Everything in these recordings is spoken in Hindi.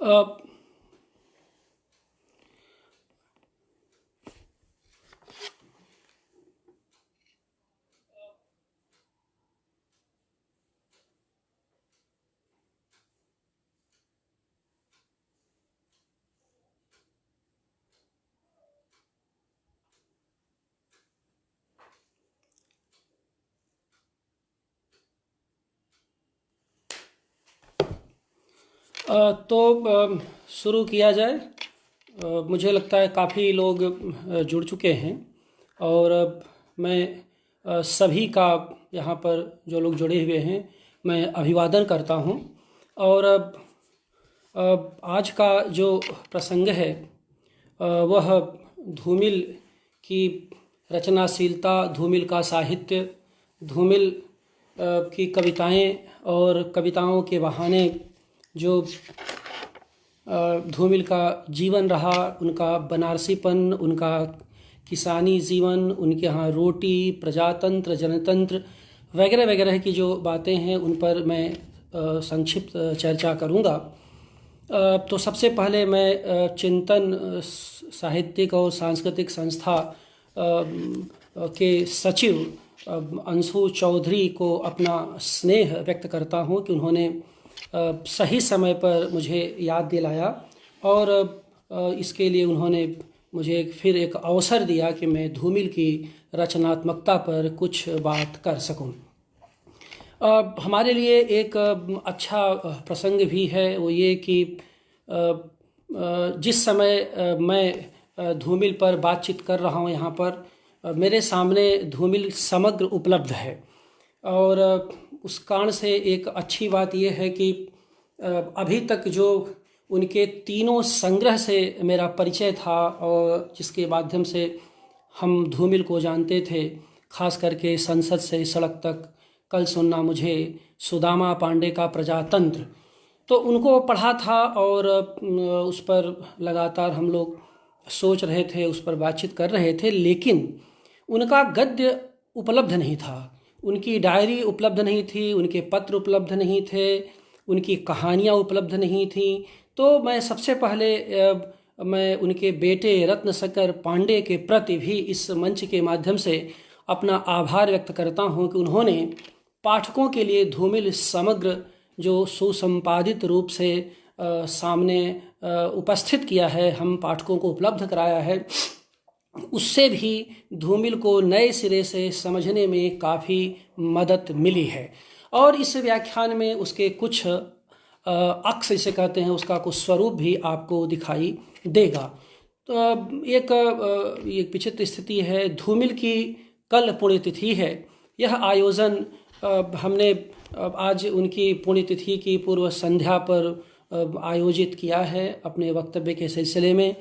अ, शुरू किया जाए। मुझे लगता है काफ़ी लोग जुड़ चुके हैं और मैं सभी का यहाँ पर जो लोग जुड़े हुए हैं मैं अभिवादन करता हूँ। और आज का जो प्रसंग है वह धूमिल की रचनाशीलता, धूमिल का साहित्य, धूमिल की कविताएं और कविताओं के बहाने जो धूमिल का जीवन रहा, उनका बनारसीपन, उनका किसानी जीवन, उनके यहाँ रोटी, प्रजातंत्र, जनतंत्र वगैरह वगैरह की जो बातें हैं उन पर मैं संक्षिप्त चर्चा करूँगा। तो सबसे पहले मैं चिंतन साहित्यिक और सांस्कृतिक संस्था के सचिव अंशु चौधरी को अपना स्नेह व्यक्त करता हूँ कि उन्होंने सही समय पर मुझे याद दिलाया और इसके लिए उन्होंने मुझे फिर एक अवसर दिया कि मैं धूमिल की रचनात्मकता पर कुछ बात कर सकूं। हमारे लिए एक अच्छा प्रसंग भी है वो ये कि जिस समय मैं धूमिल पर बातचीत कर रहा हूँ यहाँ पर मेरे सामने धूमिल समग्र उपलब्ध है और उस कारण से एक अच्छी बात यह है कि अभी तक जो उनके तीनों संग्रह से मेरा परिचय था और जिसके माध्यम से हम धूमिल को जानते थे, खास करके संसद से सड़क तक, कल सुनना मुझे, सुदामा पांडे का प्रजातंत्र, तो उनको पढ़ा था और उस पर लगातार हम लोग सोच रहे थे, उस पर बातचीत कर रहे थे, लेकिन उनका गद्य उपलब्ध नहीं था, उनकी डायरी उपलब्ध नहीं थी, उनके पत्र उपलब्ध नहीं थे, उनकी कहानियाँ उपलब्ध नहीं थीं। तो मैं सबसे पहले मैं उनके बेटे रत्नशंकर पांडे के प्रति भी इस मंच के माध्यम से अपना आभार व्यक्त करता हूँ कि उन्होंने पाठकों के लिए धूमिल समग्र जो सुसंपादित रूप से सामने उपस्थित किया है, हम पाठकों को उपलब्ध कराया है, उससे भी धूमिल को नए सिरे से समझने में काफ़ी मदद मिली है। और इस व्याख्यान में उसके कुछ अक्स इसे कहते हैं, उसका कुछ स्वरूप भी आपको दिखाई देगा। तो एक विचित्र स्थिति है, धूमिल की कल पुण्यतिथि है। यह आयोजन हमने आज उनकी पुण्यतिथि की पूर्व संध्या पर आयोजित किया है अपने वक्तव्य के सिलसिले में।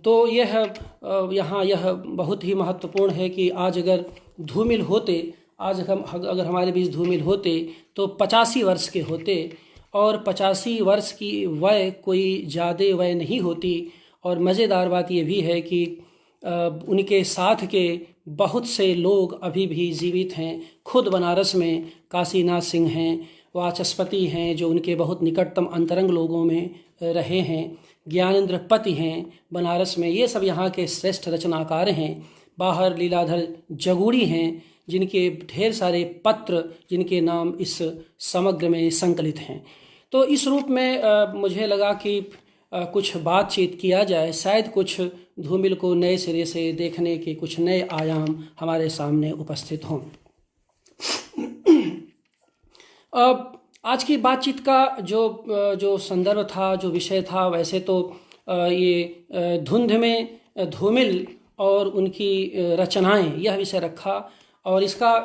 तो यह यहाँ यह बहुत ही महत्वपूर्ण है कि आज अगर धूमिल होते, आज अगर हमारे बीच धूमिल होते तो 85 वर्ष के होते और 85 वर्ष की वय कोई ज़्यादा वय नहीं होती। और मज़ेदार बात यह भी है कि उनके साथ के बहुत से लोग अभी भी जीवित हैं। खुद बनारस में काशीनाथ सिंह हैं, वाचस्पति हैं जो उनके बहुत निकटतम अंतरंग लोगों में रहे हैं, ज्ञानेंद्र पति हैं बनारस में, ये सब यहाँ के श्रेष्ठ रचनाकार हैं। बाहर लीलाधर जगूड़ी हैं जिनके ढेर सारे पत्र जिनके नाम इस समग्र में संकलित हैं। तो इस रूप में मुझे लगा कि कुछ बातचीत किया जाए, शायद कुछ धूमिल को नए सिरे से देखने के कुछ नए आयाम हमारे सामने उपस्थित हों। आज की बातचीत का जो संदर्भ था, जो विषय था, वैसे तो ये धुंध में धूमिल और उनकी रचनाएं, यह विषय रखा। और इसका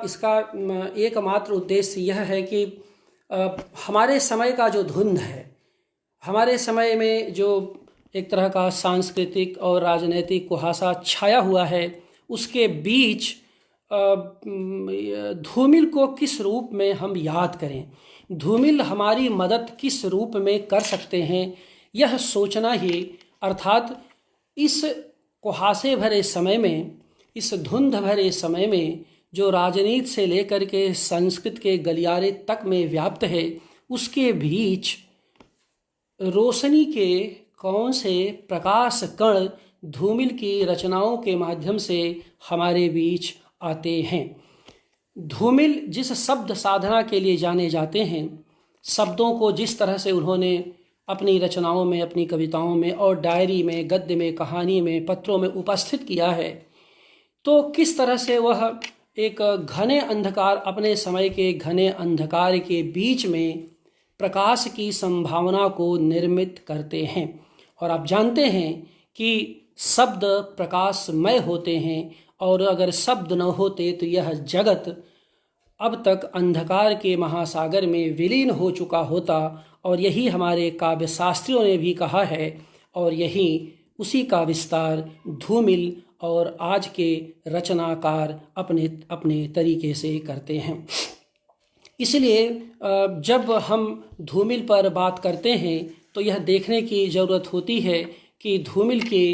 एकमात्र उद्देश्य यह है कि हमारे समय का जो धुंध है, हमारे समय में जो एक तरह का सांस्कृतिक और राजनीतिक कुहासा छाया हुआ है, उसके बीच धूमिल को किस रूप में हम याद करें, धूमिल हमारी मदद किस रूप में कर सकते हैं, यह सोचना ही, अर्थात इस कुहासे भरे समय में, इस धुंध भरे समय में जो राजनीति से लेकर के संस्कृत के गलियारे तक में व्याप्त है, उसके बीच रोशनी के कौन से प्रकाश कण धूमिल की रचनाओं के माध्यम से हमारे बीच आते हैं। धूमिल जिस शब्द साधना के लिए जाने जाते हैं, शब्दों को जिस तरह से उन्होंने अपनी रचनाओं में, अपनी कविताओं में और डायरी में, गद्य में, कहानी में, पत्रों में उपस्थित किया है, तो किस तरह से वह एक घने अंधकार, अपने समय के घने अंधकार के बीच में प्रकाश की संभावना को निर्मित करते हैं। और आप जानते हैं कि शब्द प्रकाशमय होते हैं, और अगर शब्द न होते तो यह जगत अब तक अंधकार के महासागर में विलीन हो चुका होता। और यही हमारे काव्य शास्त्रियों ने भी कहा है, और यही उसी का विस्तार धूमिल और आज के रचनाकार अपने अपने तरीके से करते हैं। इसलिए जब हम धूमिल पर बात करते हैं तो यह देखने की ज़रूरत होती है कि धूमिल के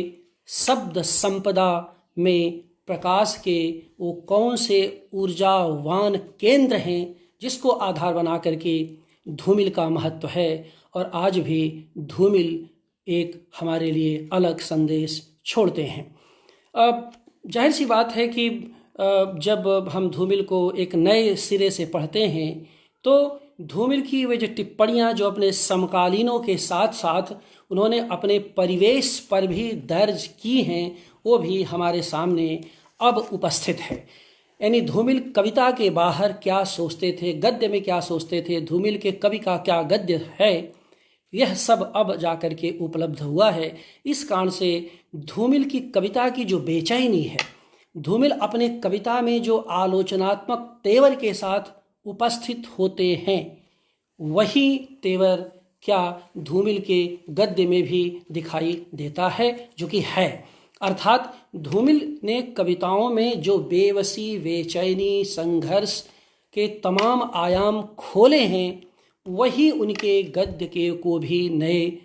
शब्द संपदा में प्रकाश के वो कौन से ऊर्जावान केंद्र हैं जिसको आधार बना करके धूमिल का महत्व है। और आज भी धूमिल एक हमारे लिए अलग संदेश छोड़ते हैं। अब जाहिर सी बात है कि जब हम धूमिल को एक नए सिरे से पढ़ते हैं तो धूमिल की वे जो टिप्पणियाँ जो अपने समकालीनों के साथ साथ उन्होंने अपने परिवेश पर भी दर्ज की हैं, वो भी हमारे सामने अब उपस्थित है। यानी धूमिल कविता के बाहर क्या सोचते थे, गद्य में क्या सोचते थे, धूमिल के कवि का क्या गद्य है, यह सब अब जाकर के उपलब्ध हुआ है। इस कारण से धूमिल की कविता की जो बेचैनी है, धूमिल अपने कविता में जो आलोचनात्मक तेवर के साथ उपस्थित होते हैं, वही तेवर क्या धूमिल के गद्य में भी दिखाई देता है, जो कि है। अर्थात धूमिल ने कविताओं में जो बेबसी, बेचैनी, संघर्ष के तमाम आयाम खोले हैं, वही उनके गद्य के को भी नए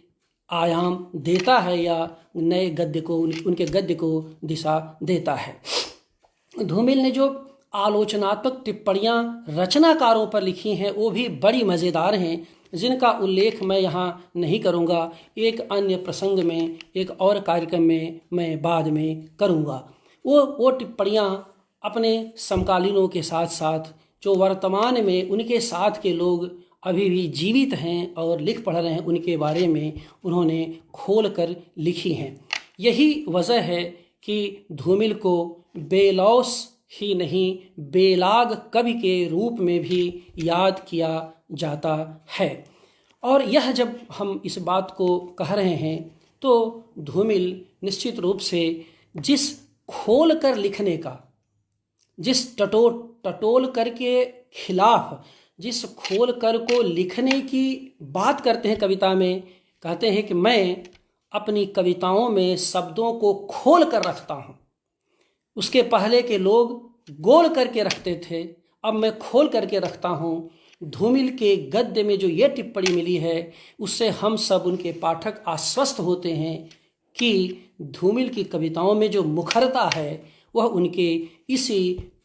आयाम देता है या नए गद्य को, उनके गद्य को दिशा देता है। धूमिल ने जो आलोचनात्मक टिप्पणियाँ रचनाकारों पर लिखी हैं वो भी बड़ी मज़ेदार हैं, जिनका उल्लेख मैं यहाँ नहीं करूँगा। एक अन्य प्रसंग में, एक और कार्यक्रम में मैं बाद में करूँगा। वो टिप्पणियाँ अपने समकालीनों के साथ साथ जो वर्तमान में उनके साथ के लोग अभी भी जीवित हैं और लिख पढ़ रहे हैं, उनके बारे में उन्होंने खोल कर लिखी हैं। यही वजह है कि धूमिल को बेलौस ही नहीं, बेलाग कवि के रूप में भी याद किया जाता है। और यह जब हम इस बात को कह रहे हैं तो धूमिल निश्चित रूप से जिस खोल कर लिखने का, जिस टटोल कर के खिलाफ, जिस खोल कर को लिखने की बात करते हैं कविता में, कहते हैं कि मैं अपनी कविताओं में शब्दों को खोल कर रखता हूँ। उसके पहले के लोग गोल करके रखते थे, अब मैं खोल करके रखता हूँ। धूमिल के गद्य में जो ये टिप्पणी मिली है, उससे हम सब उनके पाठक आश्वस्त होते हैं कि धूमिल की कविताओं में जो मुखरता है वह उनके इसी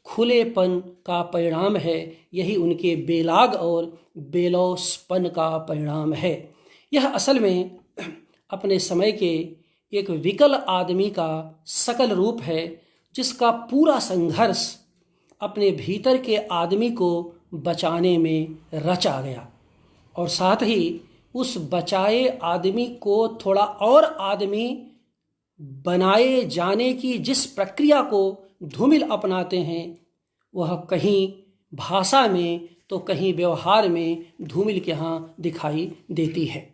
खुलेपन का परिणाम है, यही उनके बेलाग और बेलौसपन का परिणाम है। यह असल में अपने समय के एक विकल आदमी का सकल रूप है, जिसका पूरा संघर्ष अपने भीतर के आदमी को बचाने में रचा गया, और साथ ही उस बचाए आदमी को थोड़ा और आदमी बनाए जाने की जिस प्रक्रिया को धूमिल अपनाते हैं, वह कहीं भाषा में तो कहीं व्यवहार में धूमिल के यहाँ दिखाई देती है।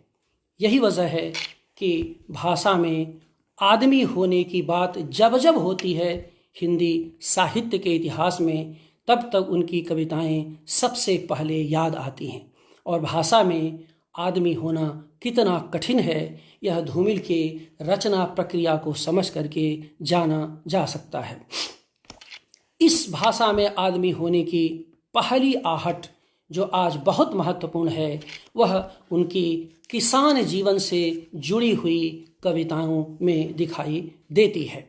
यही वजह है कि भाषा में आदमी होने की बात जब जब होती है हिंदी साहित्य के इतिहास में, तब तक उनकी कविताएं सबसे पहले याद आती हैं। और भाषा में आदमी होना कितना कठिन है, यह धूमिल के रचना प्रक्रिया को समझ करके जाना जा सकता है। इस भाषा में आदमी होने की पहली आहट जो आज बहुत महत्वपूर्ण है, वह उनकी किसान जीवन से जुड़ी हुई कविताओं में दिखाई देती है।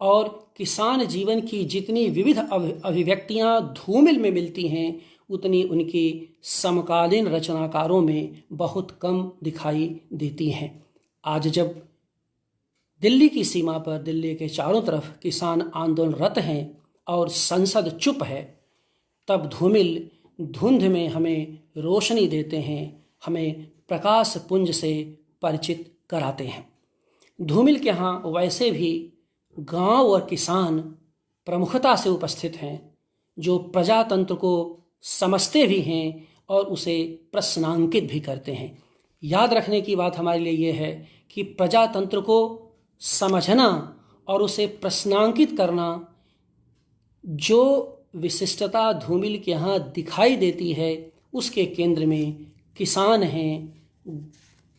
और किसान जीवन की जितनी विविध अभिव्यक्तियाँ धूमिल में मिलती हैं, उतनी उनकी समकालीन रचनाकारों में बहुत कम दिखाई देती हैं। आज जब दिल्ली की सीमा पर, दिल्ली के चारों तरफ किसान आंदोलनरत हैं और संसद चुप है, तब धूमिल धुंध में हमें रोशनी देते हैं, हमें प्रकाश पुंज से परिचित कराते हैं। धूमिल के यहाँ वैसे भी गांव और किसान प्रमुखता से उपस्थित हैं, जो प्रजातंत्र को समझते भी हैं और उसे प्रश्नांकित भी करते हैं। याद रखने की बात हमारे लिए ये है कि प्रजातंत्र को समझना और उसे प्रश्नांकित करना, जो विशिष्टता धूमिल के यहाँ दिखाई देती है, उसके केंद्र में किसान हैं,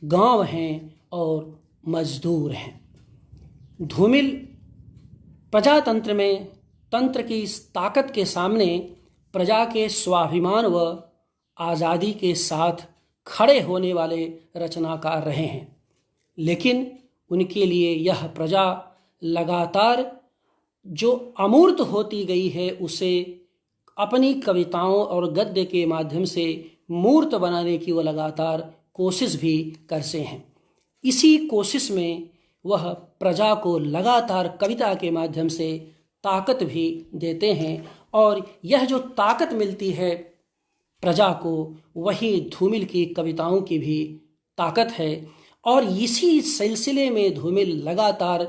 गांव हैं और मजदूर हैं। धूमिल प्रजातंत्र में तंत्र की इस ताकत के सामने प्रजा के स्वाभिमान व आज़ादी के साथ खड़े होने वाले रचनाकार रहे हैं, लेकिन उनके लिए यह प्रजा लगातार जो अमूर्त होती गई है, उसे अपनी कविताओं और गद्य के माध्यम से मूर्त बनाने की वो लगातार कोशिश भी करते हैं। इसी कोशिश में वह प्रजा को लगातार कविता के माध्यम से ताकत भी देते हैं, और यह जो ताकत मिलती है प्रजा को, वही धूमिल की कविताओं की भी ताकत है। और इसी सिलसिले में धूमिल लगातार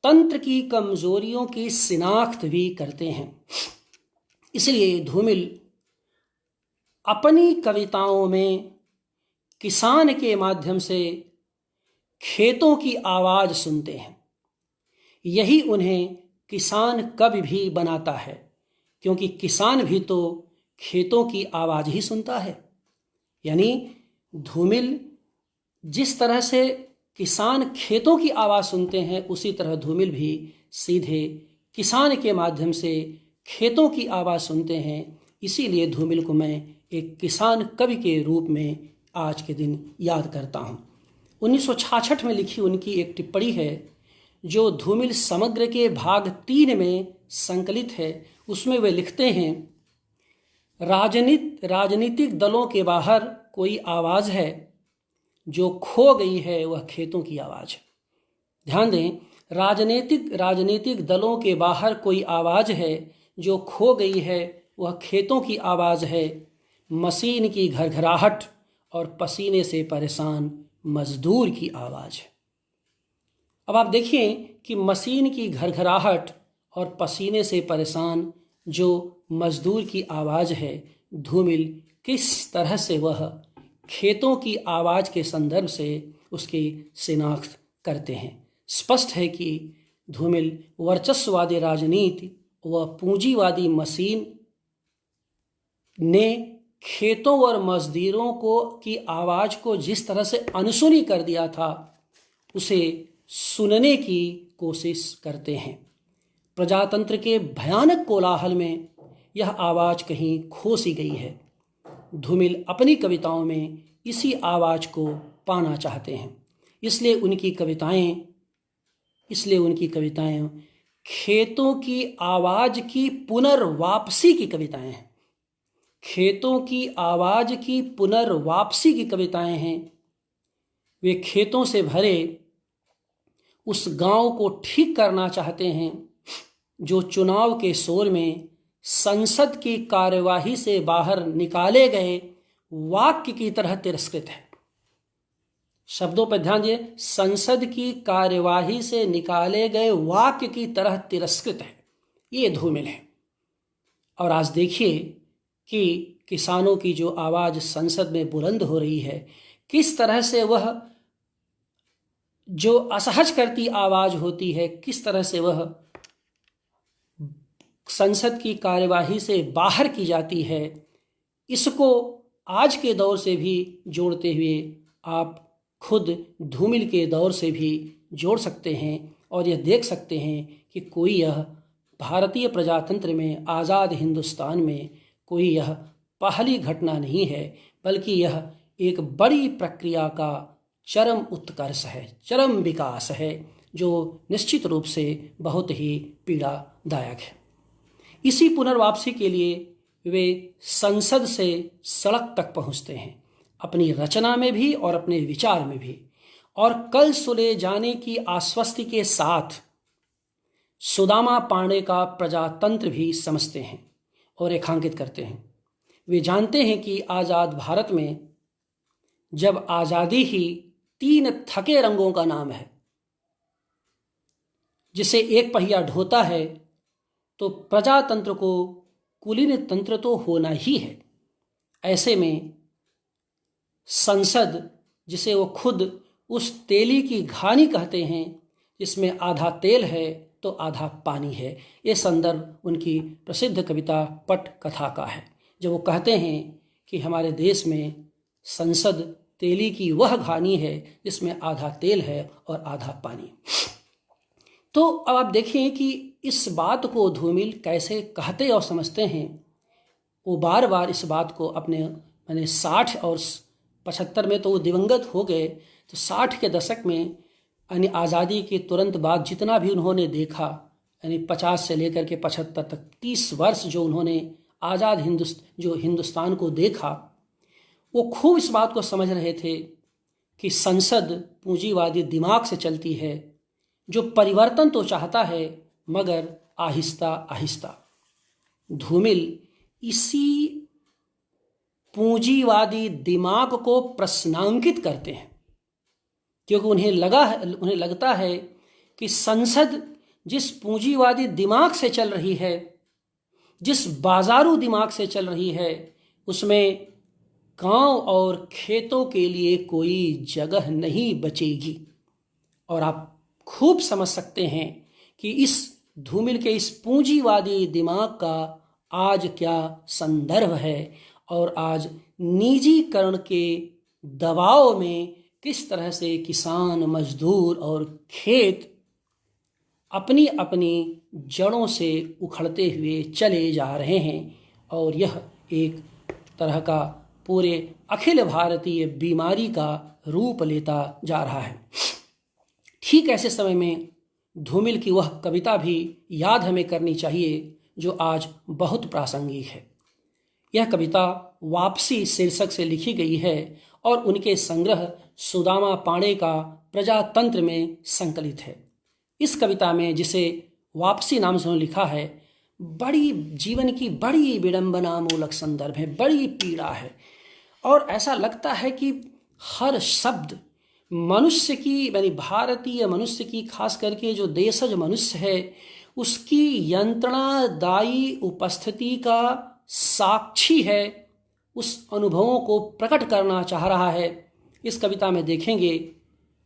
तंत्र की कमजोरियों की शिनाख्त भी करते हैं। इसलिए धूमिल अपनी कविताओं में किसान के माध्यम से खेतों की आवाज़ सुनते हैं। यही उन्हें किसान कवि भी बनाता है, क्योंकि किसान भी तो खेतों की आवाज़ ही सुनता है। यानी धूमिल जिस तरह से किसान खेतों की आवाज़ सुनते हैं, उसी तरह धूमिल भी सीधे किसान के माध्यम से खेतों की आवाज़ सुनते हैं। इसीलिए धूमिल को मैं एक किसान कवि के रूप में आज के दिन याद करता हूँ। 1966 में लिखी उनकी एक टिप्पणी है, जो धूमिल समग्र के भाग 3 में संकलित है। उसमें वे लिखते हैं, राजनीतिक दलों के बाहर कोई आवाज़ है, जो खो गई है वह खेतों की आवाज़। ध्यान दें, राजनीतिक दलों के बाहर कोई आवाज़ है, जो खो गई है वह खेतों की आवाज़ है। मशीन की घरघराहट और पसीने से परेशान मजदूर की आवाज़ है। अब आप देखिए कि मशीन की घरघराहट और पसीने से परेशान जो मजदूर की आवाज़ है, धूमिल किस तरह से वह खेतों की आवाज़ के संदर्भ से उसकी शिनाख्त करते हैं। स्पष्ट है कि धूमिल वर्चस्ववादी राजनीति व पूंजीवादी मशीन ने खेतों और मजदूरों की आवाज़ को जिस तरह से अनसुनी कर दिया था, उसे सुनने की कोशिश करते हैं। प्रजातंत्र के भयानक कोलाहल में यह आवाज़ कहीं खो सी गई है। धूमिल अपनी कविताओं में इसी आवाज़ को पाना चाहते हैं। इसलिए उनकी कविताएं खेतों की आवाज़ की पुनर्वापसी की कविताएं हैं। खेतों की आवाज़ की पुनर्वापसी की कविताएं हैं। वे खेतों से भरे उस गांव को ठीक करना चाहते हैं, जो चुनाव के शोर में संसद की कार्यवाही से बाहर निकाले गए वाक्य की तरह तिरस्कृत है। शब्दों पर ध्यान दिए, संसद की कार्यवाही से निकाले गए वाक्य की तरह तिरस्कृत है। ये धूमिल है। और आज देखिए कि किसानों की जो आवाज़ संसद में बुलंद हो रही है, किस तरह से वह जो असहज करती आवाज़ होती है, किस तरह से वह संसद की कार्यवाही से बाहर की जाती है। इसको आज के दौर से भी जोड़ते हुए आप खुद धूमिल के दौर से भी जोड़ सकते हैं और यह देख सकते हैं कि कोई यह भारतीय प्रजातंत्र में, आज़ाद हिंदुस्तान में कोई यह पहली घटना नहीं है, बल्कि यह एक बड़ी प्रक्रिया का चरम उत्कर्ष है, चरम विकास है, जो निश्चित रूप से बहुत ही पीड़ादायक है। इसी पुनर्वापसी के लिए वे संसद से सड़क तक पहुंचते हैं, अपनी रचना में भी और अपने विचार में भी, और कल सुले जाने की आश्वस्ति के साथ सुदामा पांडे का प्रजातंत्र भी समझते हैं और रेखांकित करते हैं। वे जानते हैं कि आज़ाद भारत में जब आज़ादी ही 3 थके रंगों का नाम है, जिसे एक पहिया ढोता है, तो प्रजातंत्र को कुलीन तंत्र तो होना ही है। ऐसे में संसद, जिसे वो खुद उस तेली की घानी कहते हैं, जिसमें आधा तेल है तो आधा पानी है, ये संदर्भ उनकी प्रसिद्ध कविता पट कथा का है, जब वो कहते हैं कि हमारे देश में संसद तेली की वह घानी है जिसमें आधा तेल है और आधा पानी। तो अब आप देखिए कि इस बात को धूमिल कैसे कहते और समझते हैं। वो बार बार इस बात को अपने 60 और 75 में तो वो दिवंगत हो गए, तो 60 के दशक में यानी आज़ादी के तुरंत बाद जितना भी उन्होंने देखा, यानी 50 से लेकर के 75 तक 30 वर्ष जो उन्होंने आज़ाद हिंदुस्तान को देखा, वो खूब इस बात को समझ रहे थे कि संसद पूंजीवादी दिमाग से चलती है, जो परिवर्तन तो चाहता है मगर आहिस्ता आहिस्ता। धूमिल इसी पूंजीवादी दिमाग को प्रश्नांकित करते हैं, क्योंकि उन्हें लगता है कि संसद जिस पूंजीवादी दिमाग से चल रही है, जिस बाजारू दिमाग से चल रही है, उसमें गांव और खेतों के लिए कोई जगह नहीं बचेगी। और आप खूब समझ सकते हैं कि इस धूमिल के इस पूंजीवादी दिमाग का आज क्या संदर्भ है और आज निजीकरण के दबाव में किस तरह से किसान, मजदूर और खेत अपनी अपनी जड़ों से उखड़ते हुए चले जा रहे हैं। और यह एक तरह का पूरे अखिल भारतीय बीमारी का रूप लेता जा रहा है। ठीक ऐसे समय में धूमिल की वह कविता भी याद हमें करनी चाहिए जो आज बहुत प्रासंगिक है। यह कविता वापसी शीर्षक से लिखी गई है और उनके संग्रह सुदामा पांडे का प्रजातंत्र में संकलित है। इस कविता में, जिसे वापसी नाम से लिखा है, बड़ी जीवन की बड़ी विडंबना मूलक संदर्भ है, बड़ी पीड़ा है, और ऐसा लगता है कि हर शब्द मनुष्य की, यानी भारतीय मनुष्य की, खास करके जो देशज मनुष्य है, उसकी यंत्रणादायी उपस्थिति का साक्षी है, उस अनुभवों को प्रकट करना चाह रहा है। इस कविता में देखेंगे,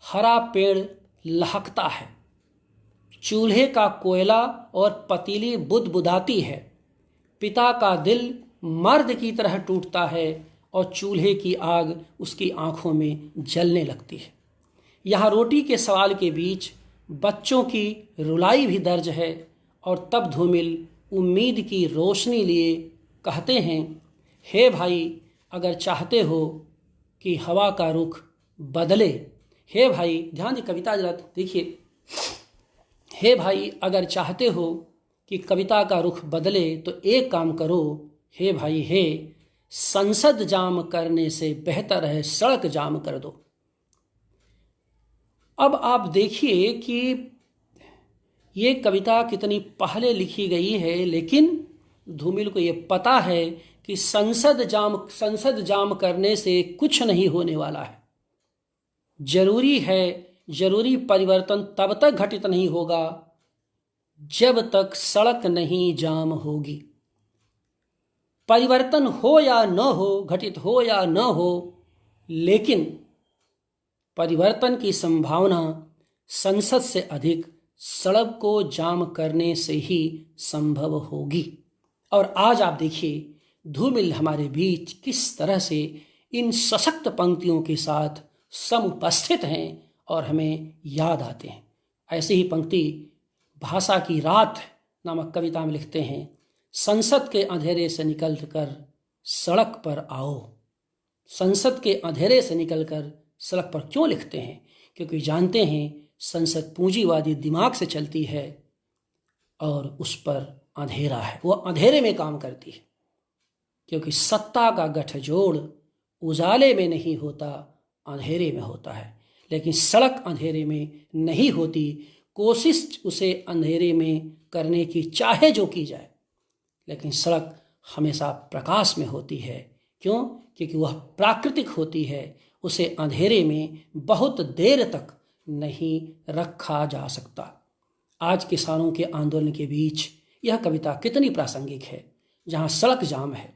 हरा पेड़ लहकता है, चूल्हे का कोयला और पतीली बुदबुदाती है, पिता का दिल मर्द की तरह टूटता है और चूल्हे की आग उसकी आंखों में जलने लगती है। यहाँ रोटी के सवाल के बीच बच्चों की रुलाई भी दर्ज है। और तब धूमिल उम्मीद की रोशनी लिए कहते हैं, हे भाई अगर चाहते हो कि हवा का रुख बदले, हे भाई, ध्यान दी कविता जरा देखिए, हे भाई अगर चाहते हो कि कविता का रुख बदले तो एक काम करो, हे भाई हे, संसद जाम करने से बेहतर है सड़क जाम कर दो। अब आप देखिए कि ये कविता कितनी पहले लिखी गई है, लेकिन धूमिल को ये पता है कि संसद जाम करने से कुछ नहीं होने वाला है। जरूरी परिवर्तन तब तक घटित नहीं होगा जब तक सड़क नहीं जाम होगी। परिवर्तन हो या न हो, घटित हो या न हो, लेकिन परिवर्तन की संभावना संसद से अधिक सड़क को जाम करने से ही संभव होगी। और आज आप देखिए धूमिल हमारे बीच किस तरह से इन सशक्त पंक्तियों के साथ समुपस्थित हैं और हमें याद आते हैं। ऐसी ही पंक्ति भाषा की रात नामक कविता में लिखते हैं, संसद के अंधेरे से निकलकर सड़क पर आओ। संसद के अंधेरे से निकलकर सड़क पर क्यों लिखते हैं? क्योंकि जानते हैं संसद पूंजीवादी दिमाग से चलती है और उस पर अंधेरा है, वो अंधेरे में काम करती है। क्योंकि सत्ता का गठजोड़ उजाले में नहीं होता, अंधेरे में होता है। लेकिन सड़क अंधेरे में नहीं होती, कोशिश उसे अंधेरे में करने की चाहे जो की जाए, लेकिन सड़क हमेशा प्रकाश में होती है। क्यों? क्योंकि वह प्राकृतिक होती है, उसे अंधेरे में बहुत देर तक नहीं रखा जा सकता। आज किसानों के आंदोलन के बीच यह कविता कितनी प्रासंगिक है। जहाँ सड़क जाम है,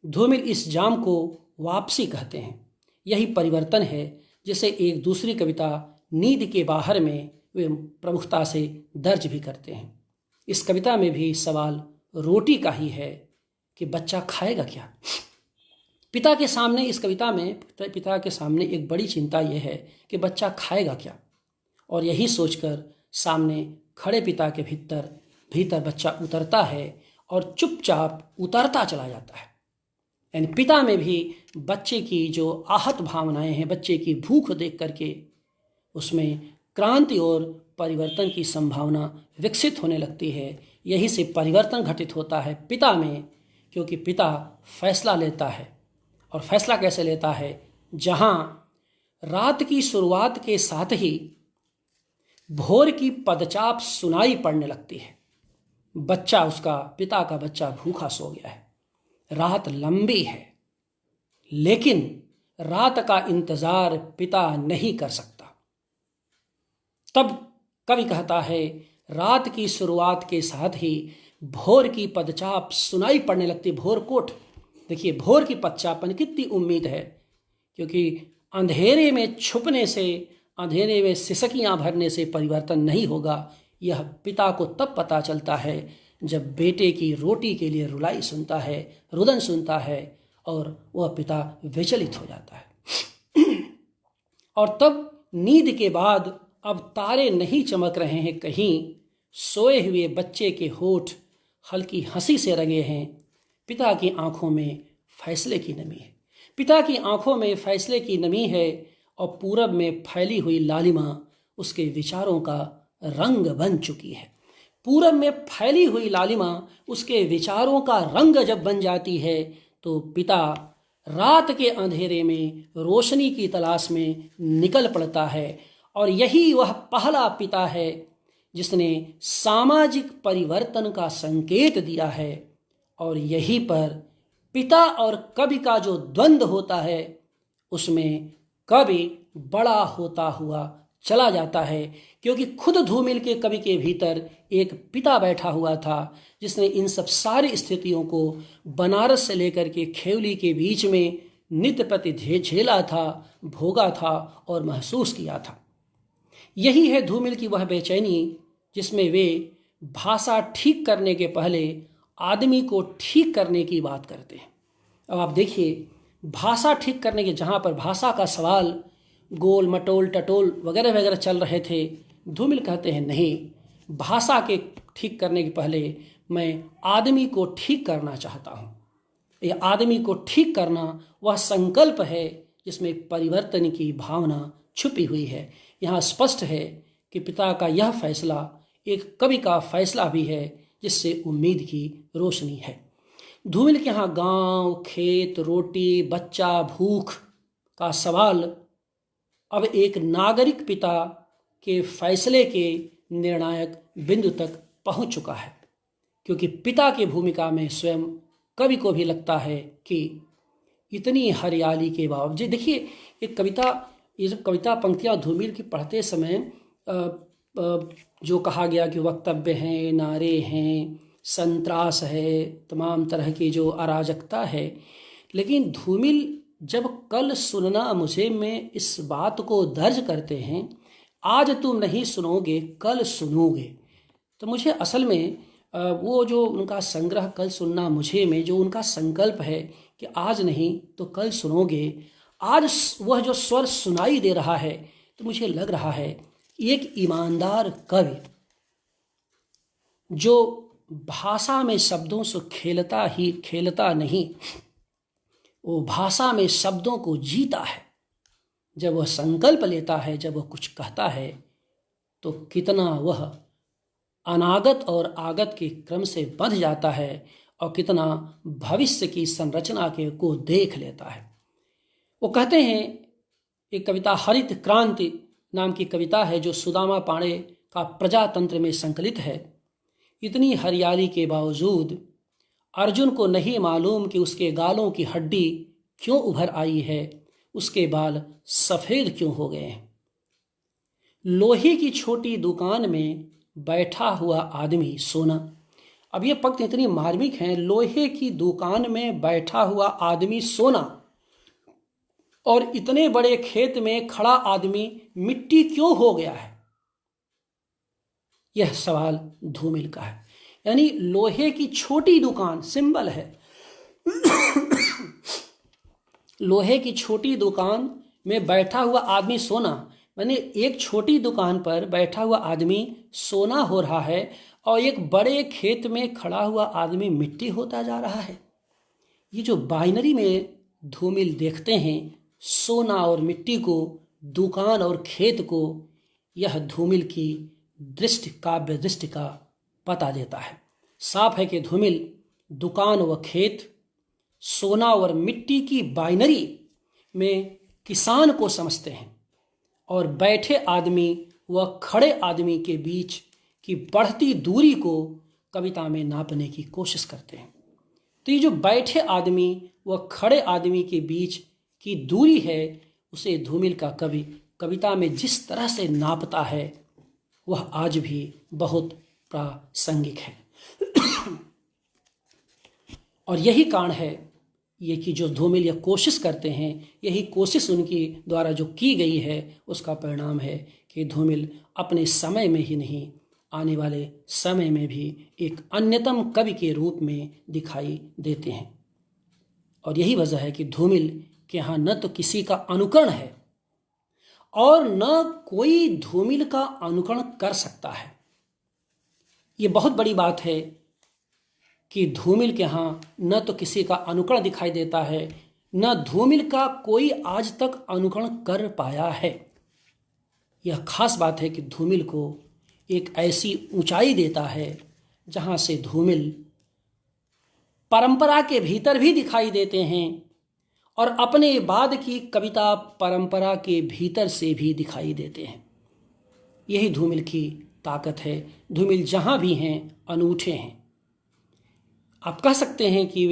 धूमिल इस जाम को वापसी कहते हैं। यही परिवर्तन है जिसे एक दूसरी कविता नींद के बाहर में वे प्रमुखता से दर्ज भी करते हैं। इस कविता में भी सवाल रोटी का ही है कि बच्चा खाएगा क्या। पिता के सामने, इस कविता में पिता के सामने एक बड़ी चिंता यह है कि बच्चा खाएगा क्या, और यही सोचकर सामने खड़े पिता के भीतर बच्चा उतरता है और चुपचाप उतरता चला जाता है। यानी पिता में भी बच्चे की जो आहत भावनाएं हैं, बच्चे की भूख देख करके उसमें क्रांति और परिवर्तन की संभावना विकसित होने लगती है। यही से परिवर्तन घटित होता है पिता में, क्योंकि पिता फैसला लेता है। और फैसला कैसे लेता है? जहां रात की शुरुआत के साथ ही भोर की पदचाप सुनाई पड़ने लगती है। बच्चा, उसका पिता का बच्चा भूखा सो गया है, रात लंबी है, लेकिन रात का इंतजार पिता नहीं कर सकता। तब कवि कहता है, रात की शुरुआत के साथ ही भोर की पदचाप सुनाई पड़ने लगती। भोर कोट, देखिए भोर की पदचापन कितनी उम्मीद है, क्योंकि अंधेरे में छुपने से, अंधेरे में सिसकियां भरने से परिवर्तन नहीं होगा। यह पिता को तब पता चलता है जब बेटे की रोटी के लिए रुलाई सुनता है, रुदन सुनता है, और वह पिता विचलित हो जाता है। और तब नींद के बाद अब तारे नहीं चमक रहे हैं कहीं, सोए हुए बच्चे के होठ हल्की हंसी से रंगे हैं। पिता की आंखों में फैसले की नमी है, पिता की आंखों में फैसले की नमी है, और पूरब में फैली हुई लालिमा उसके विचारों का रंग बन चुकी है। पूरब में फैली हुई लालिमा उसके विचारों का रंग जब बन जाती है, तो पिता रात के अंधेरे में रोशनी की तलाश में निकल पड़ता है। और यही वह पहला पिता है जिसने सामाजिक परिवर्तन का संकेत दिया है। और यहीं पर पिता और कवि का जो द्वंद्व होता है, उसमें कवि बड़ा होता हुआ चला जाता है, क्योंकि खुद धूमिल के कवि के भीतर एक पिता बैठा हुआ था जिसने इन सब सारी स्थितियों को बनारस से लेकर के खेवली के बीच में नित्य प्रति झेला था, भोगा था और महसूस किया था। यही है धूमिल की वह बेचैनी जिसमें वे भाषा ठीक करने के पहले आदमी को ठीक करने की बात करते हैं। अब आप देखिए, भाषा ठीक करने के, जहाँ पर भाषा का सवाल गोल मटोल टटोल वगैरह वगैरह चल रहे थे, धूमिल कहते हैं नहीं, भाषा के ठीक करने के पहले मैं आदमी को ठीक करना चाहता हूँ। ये आदमी को ठीक करना वह संकल्प है जिसमें परिवर्तन की भावना छुपी हुई है। यहाँ स्पष्ट है कि पिता का यह फैसला एक कवि का फैसला भी है जिससे उम्मीद की रोशनी है। धूमिल के यहाँ गांव, खेत, रोटी, बच्चा, भूख का सवाल अब एक नागरिक पिता के फैसले के निर्णायक बिंदु तक पहुंच चुका है, क्योंकि पिता की भूमिका में स्वयं कवि को भी लगता है कि इतनी हरियाली के बावजूद, देखिए एक कविता, ये जो कविता पंक्तियाँ धूमिल की पढ़ते समय जो कहा गया कि वक्तव्य हैं, नारे हैं, संत्रास है, तमाम तरह की जो अराजकता है, लेकिन धूमिल जब कल सुनना मुझे में इस बात को दर्ज करते हैं, आज तुम नहीं सुनोगे कल सुनोगे, तो मुझे असल में वो जो उनका संग्रह कल सुनना मुझे में जो उनका संकल्प है कि आज नहीं तो कल सुनोगे, आज वह जो स्वर सुनाई दे रहा है, तो मुझे लग रहा है एक ईमानदार कवि जो भाषा में शब्दों से खेलता नहीं, वो भाषा में शब्दों को जीता है। जब वह संकल्प लेता है, जब वह कुछ कहता है, तो कितना वह अनागत और आगत के क्रम से बंध जाता है और कितना भविष्य की संरचना के को देख लेता है। वो कहते हैं, एक कविता हरित क्रांति नाम की कविता है जो सुदामा पांडे का प्रजातंत्र में संकलित है। इतनी हरियाली के बावजूद अर्जुन को नहीं मालूम कि उसके गालों की हड्डी क्यों उभर आई है, उसके बाल सफ़ेद क्यों हो गए हैं। लोहे की छोटी दुकान में बैठा हुआ आदमी सोना। अब ये पंक्ति इतनी मार्मिक है, लोहे की दुकान में बैठा हुआ आदमी सोना, और इतने बड़े खेत में खड़ा आदमी मिट्टी क्यों हो गया है। यह सवाल धूमिल का है। यानी लोहे की छोटी दुकान सिंबल है लोहे की छोटी दुकान में बैठा हुआ आदमी सोना, यानी एक छोटी दुकान पर बैठा हुआ आदमी सोना हो रहा है और एक बड़े खेत में खड़ा हुआ आदमी मिट्टी होता जा रहा है। ये जो बाइनरी में धूमिल देखते हैं, सोना और मिट्टी को, दुकान और खेत को, यह धूमिल की दृष्टि, काव्य दृष्टि का पता देता है। साफ है कि धूमिल दुकान व खेत, सोना और मिट्टी की बाइनरी में किसान को समझते हैं और बैठे आदमी व खड़े आदमी के बीच की बढ़ती दूरी को कविता में नापने की कोशिश करते हैं। तो ये जो बैठे आदमी व खड़े आदमी के बीच की दूरी है, उसे धूमिल का कवि कविता में जिस तरह से नापता है वह आज भी बहुत प्रासंगिक है। और यही कारण है ये कि जो धूमिल यह कोशिश करते हैं, यही कोशिश उनकी द्वारा जो की गई है, उसका परिणाम है कि धूमिल अपने समय में ही नहीं, आने वाले समय में भी एक अन्यतम कवि के रूप में दिखाई देते हैं। और यही वजह है कि धूमिल के यहाँ न तो किसी का अनुकरण है और न कोई धूमिल का अनुकरण कर सकता है। ये बहुत बड़ी बात है कि धूमिल के यहाँ न तो किसी का अनुकरण दिखाई देता है, न धूमिल का कोई आज तक अनुकरण कर पाया है। यह खास बात है कि धूमिल को एक ऐसी ऊंचाई देता है जहाँ से धूमिल परंपरा के भीतर भी दिखाई देते हैं और अपने बाद की कविता परंपरा के भीतर से भी दिखाई देते हैं। यही धूमिल की ताकत है। धूमिल जहाँ भी हैं अनूठे हैं। आप कह सकते हैं कि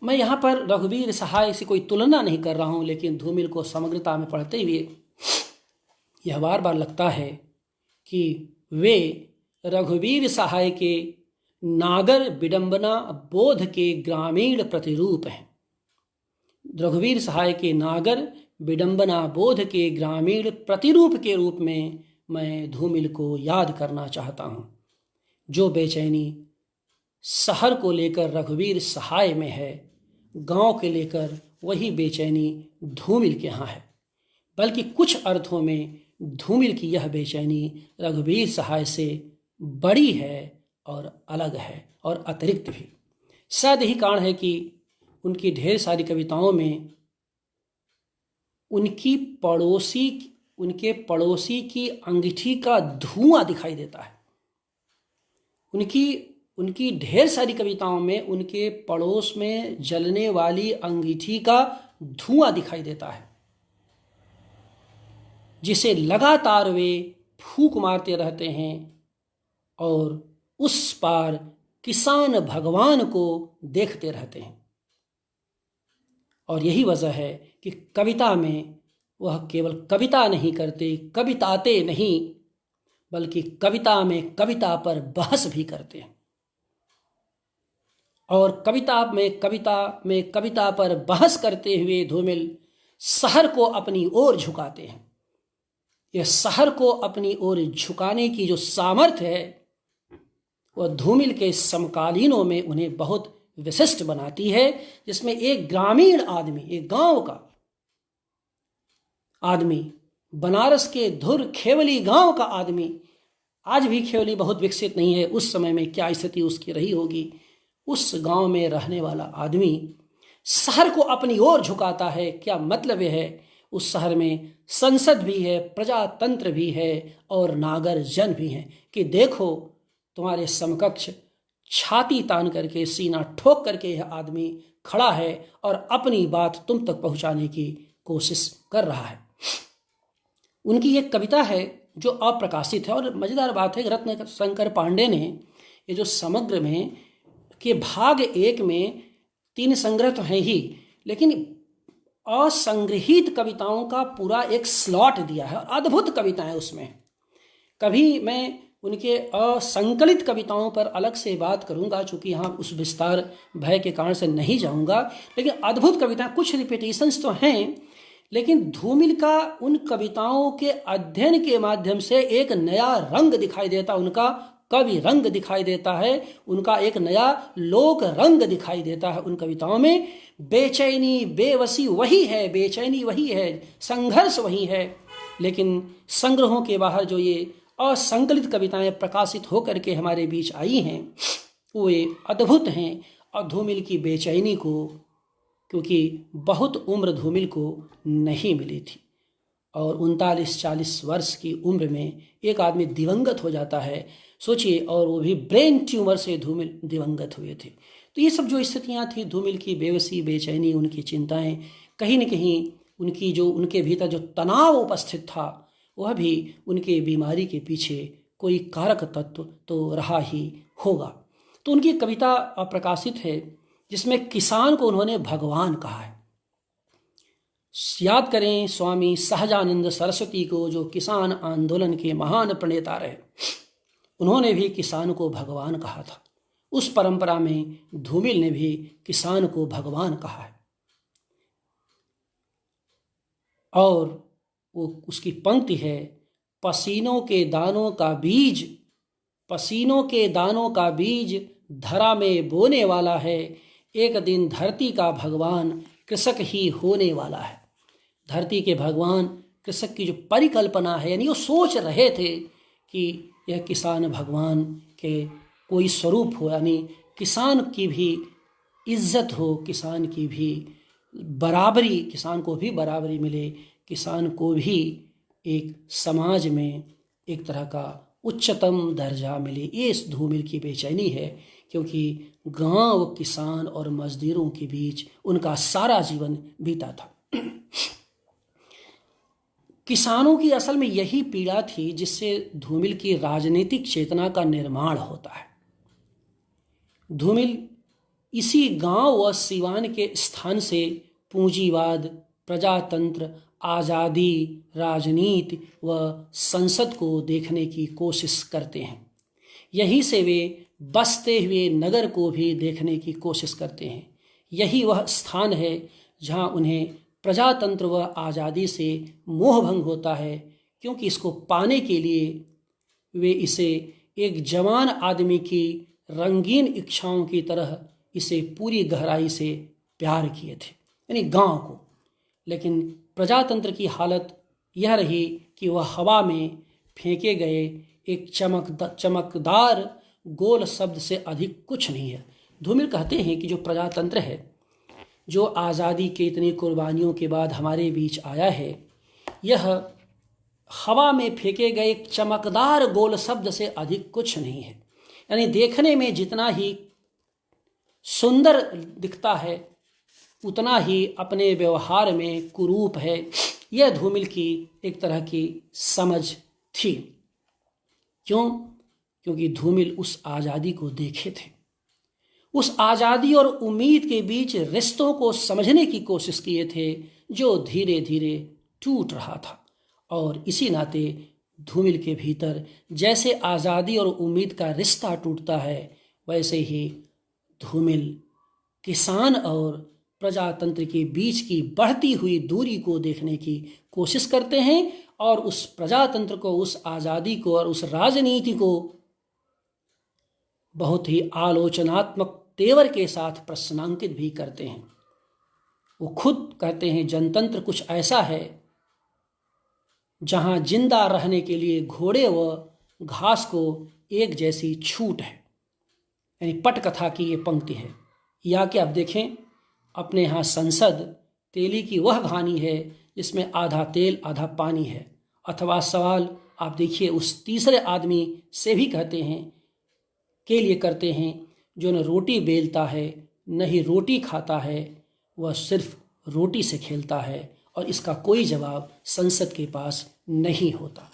मैं यहाँ पर रघुवीर सहाय से कोई तुलना नहीं कर रहा हूँ, लेकिन धूमिल को समग्रता में पढ़ते हुए यह बार बार लगता है कि वे रघुवीर सहाय के नागर विडंबना बोध के ग्रामीण प्रतिरूप हैं। रघुवीर सहाय के नागर विडंबना बोध के ग्रामीण प्रतिरूप के रूप में मैं धूमिल को याद करना चाहता हूँ। जो बेचैनी शहर को लेकर रघुवीर सहाय में है, गांव के लेकर वही बेचैनी धूमिल के यहाँ है। बल्कि कुछ अर्थों में धूमिल की यह बेचैनी रघुवीर सहाय से बड़ी है और अलग है और अतिरिक्त भी। शायद यही कारण है कि उनकी ढेर सारी कविताओं में उनके पड़ोसी की अंगीठी का धुआं दिखाई देता है। उनकी ढेर सारी कविताओं में उनके पड़ोस में जलने वाली अंगीठी का धुआं दिखाई देता है, जिसे लगातार वे फूंक मारते रहते हैं और उस पार किसान भगवान को देखते रहते हैं। और यही वजह है कि कविता में वह केवल कविता नहीं करते, कविताते नहीं, बल्कि कविता में कविता पर बहस भी करते हैं। और कविता में कविता पर बहस करते हुए धूमिल शहर को अपनी ओर झुकाते हैं। यह शहर को अपनी ओर झुकाने की जो सामर्थ्य है, वह धूमिल के समकालीनों में उन्हें बहुत विशिष्ट बनाती है, जिसमें एक ग्रामीण आदमी, एक गांव का आदमी, बनारस के धुर खेवली गांव का आदमी, आज भी खेवली बहुत विकसित नहीं है, उस समय में क्या स्थिति उसकी रही होगी, उस गांव में रहने वाला आदमी शहर को अपनी ओर झुकाता है। क्या मतलब यह है? उस शहर में संसद भी है, प्रजातंत्र भी है और नागर जन भी हैं कि देखो तुम्हारे समकक्ष छाती तान करके, सीना ठोक करके यह आदमी खड़ा है और अपनी बात तुम तक पहुंचाने की कोशिश कर रहा है। उनकी एक कविता है जो अप्रकाशित है, और मज़ेदार बात है कि रत्न शंकर पांडे ने ये जो समग्र में के भाग 1 में 3 संग्रह तो हैं ही, लेकिन असंग्रहित कविताओं का पूरा एक स्लॉट दिया है, अद्भुत कविताएं उसमें। कभी मैं उनके असंकलित कविताओं पर अलग से बात करूंगा, चूंकि यहाँ उस विस्तार भय के कारण से नहीं जाऊंगा, लेकिन अद्भुत कविताएं, कुछ रिपीटेशंस तो हैं, लेकिन धूमिल का उन कविताओं के अध्ययन के माध्यम से एक नया रंग दिखाई देता, उनका कवि रंग दिखाई देता है, उनका एक नया लोक रंग दिखाई देता है उन कविताओं में। बेचैनी बेवसी वही है, बेचैनी वही है, संघर्ष वही है, लेकिन संग्रहों के बाहर जो ये असंकलित कविताएं प्रकाशित होकर के हमारे बीच आई हैं वो ये अद्भुत हैं। और धूमिल की बेचैनी को, क्योंकि बहुत उम्र धूमिल को नहीं मिली थी, और 39-40 वर्ष की उम्र में एक आदमी दिवंगत हो जाता है, सोचिए, और वो भी ब्रेन ट्यूमर से धूमिल दिवंगत हुए थे। तो ये सब जो स्थितियां थी, धूमिल की बेबसी, बेचैनी, उनकी चिंताएं, कहीं न कहीं उनकी जो उनके भीतर जो तनाव उपस्थित था, वह भी उनके बीमारी के पीछे कोई कारक तत्व तो रहा ही होगा। तो उनकी कविता अप्रकाशित है जिसमें किसान को उन्होंने भगवान कहा है। याद करें स्वामी सहजानंद सरस्वती को, जो किसान आंदोलन के महान प्रणेता रहे, उन्होंने भी किसान को भगवान कहा था। उस परंपरा में धूमिल ने भी किसान को भगवान कहा है। और वो उसकी पंक्ति है, पसीनों के दानों का बीज, पसीनों के दानों का बीज धरा में बोने वाला है, एक दिन धरती का भगवान कृषक ही होने वाला है। धरती के भगवान कृषक की जो परिकल्पना है, यानी वो सोच रहे थे कि यह किसान भगवान के कोई स्वरूप हो, यानी किसान की भी इज्जत हो, किसान की भी बराबरी, किसान को भी बराबरी मिले, किसान को भी एक समाज में एक तरह का उच्चतम दर्जा मिले। ये इस धूमिल की बेचैनी है, क्योंकि गांव, किसान और मजदूरों के बीच उनका सारा जीवन बीता था। किसानों की असल में यही पीड़ा थी जिससे धूमिल की राजनीतिक चेतना का निर्माण होता है। धूमिल इसी गांव व सिवान के स्थान से पूंजीवाद, प्रजातंत्र, आज़ादी, राजनीति व संसद को देखने की कोशिश करते हैं। यहीं से वे बसते हुए नगर को भी देखने की कोशिश करते हैं। यही वह स्थान है जहां उन्हें प्रजातंत्र व आज़ादी से मोह भंग होता है, क्योंकि इसको पाने के लिए वे इसे एक जवान आदमी की रंगीन इच्छाओं की तरह इसे पूरी गहराई से प्यार किए थे, यानी गांव को। लेकिन प्रजातंत्र की हालत यह रही कि वह हवा में फेंके गए एक चमकदार गोल शब्द से अधिक कुछ नहीं है। धूमिल कहते हैं कि जो प्रजातंत्र है, जो आज़ादी के इतनी कुर्बानियों के बाद हमारे बीच आया है, यह हवा में फेंके गए एक चमकदार गोल शब्द से अधिक कुछ नहीं है। यानी देखने में जितना ही सुंदर दिखता है, उतना ही अपने व्यवहार में कुरूप है। यह धूमिल की एक तरह की समझ थी। क्यों? क्योंकि धूमिल उस आज़ादी को देखे थे, उस आज़ादी और उम्मीद के बीच रिश्तों को समझने की कोशिश किए थे, जो धीरे धीरे टूट रहा था। और इसी नाते धूमिल के भीतर जैसे आज़ादी और उम्मीद का रिश्ता टूटता है, वैसे ही धूमिल किसान और प्रजातंत्र के बीच की बढ़ती हुई दूरी को देखने की कोशिश करते हैं, और उस प्रजातंत्र को, उस आज़ादी को और उस राजनीति को बहुत ही आलोचनात्मक तेवर के साथ प्रश्नांकित भी करते हैं। वो खुद कहते हैं, जनतंत्र कुछ ऐसा है जहां जिंदा रहने के लिए घोड़े व घास को एक जैसी छूट है। यानी पटकथा की ये पंक्ति है। या कि आप देखें, अपने यहाँ संसद तेली की वह कहानी है जिसमें आधा तेल आधा पानी है। अथवा सवाल आप देखिए उस तीसरे आदमी से भी कहते हैं, के लिए करते हैं, जो न रोटी बेलता है न ही रोटी खाता है, वह सिर्फ रोटी से खेलता है और इसका कोई जवाब संसद के पास नहीं होता।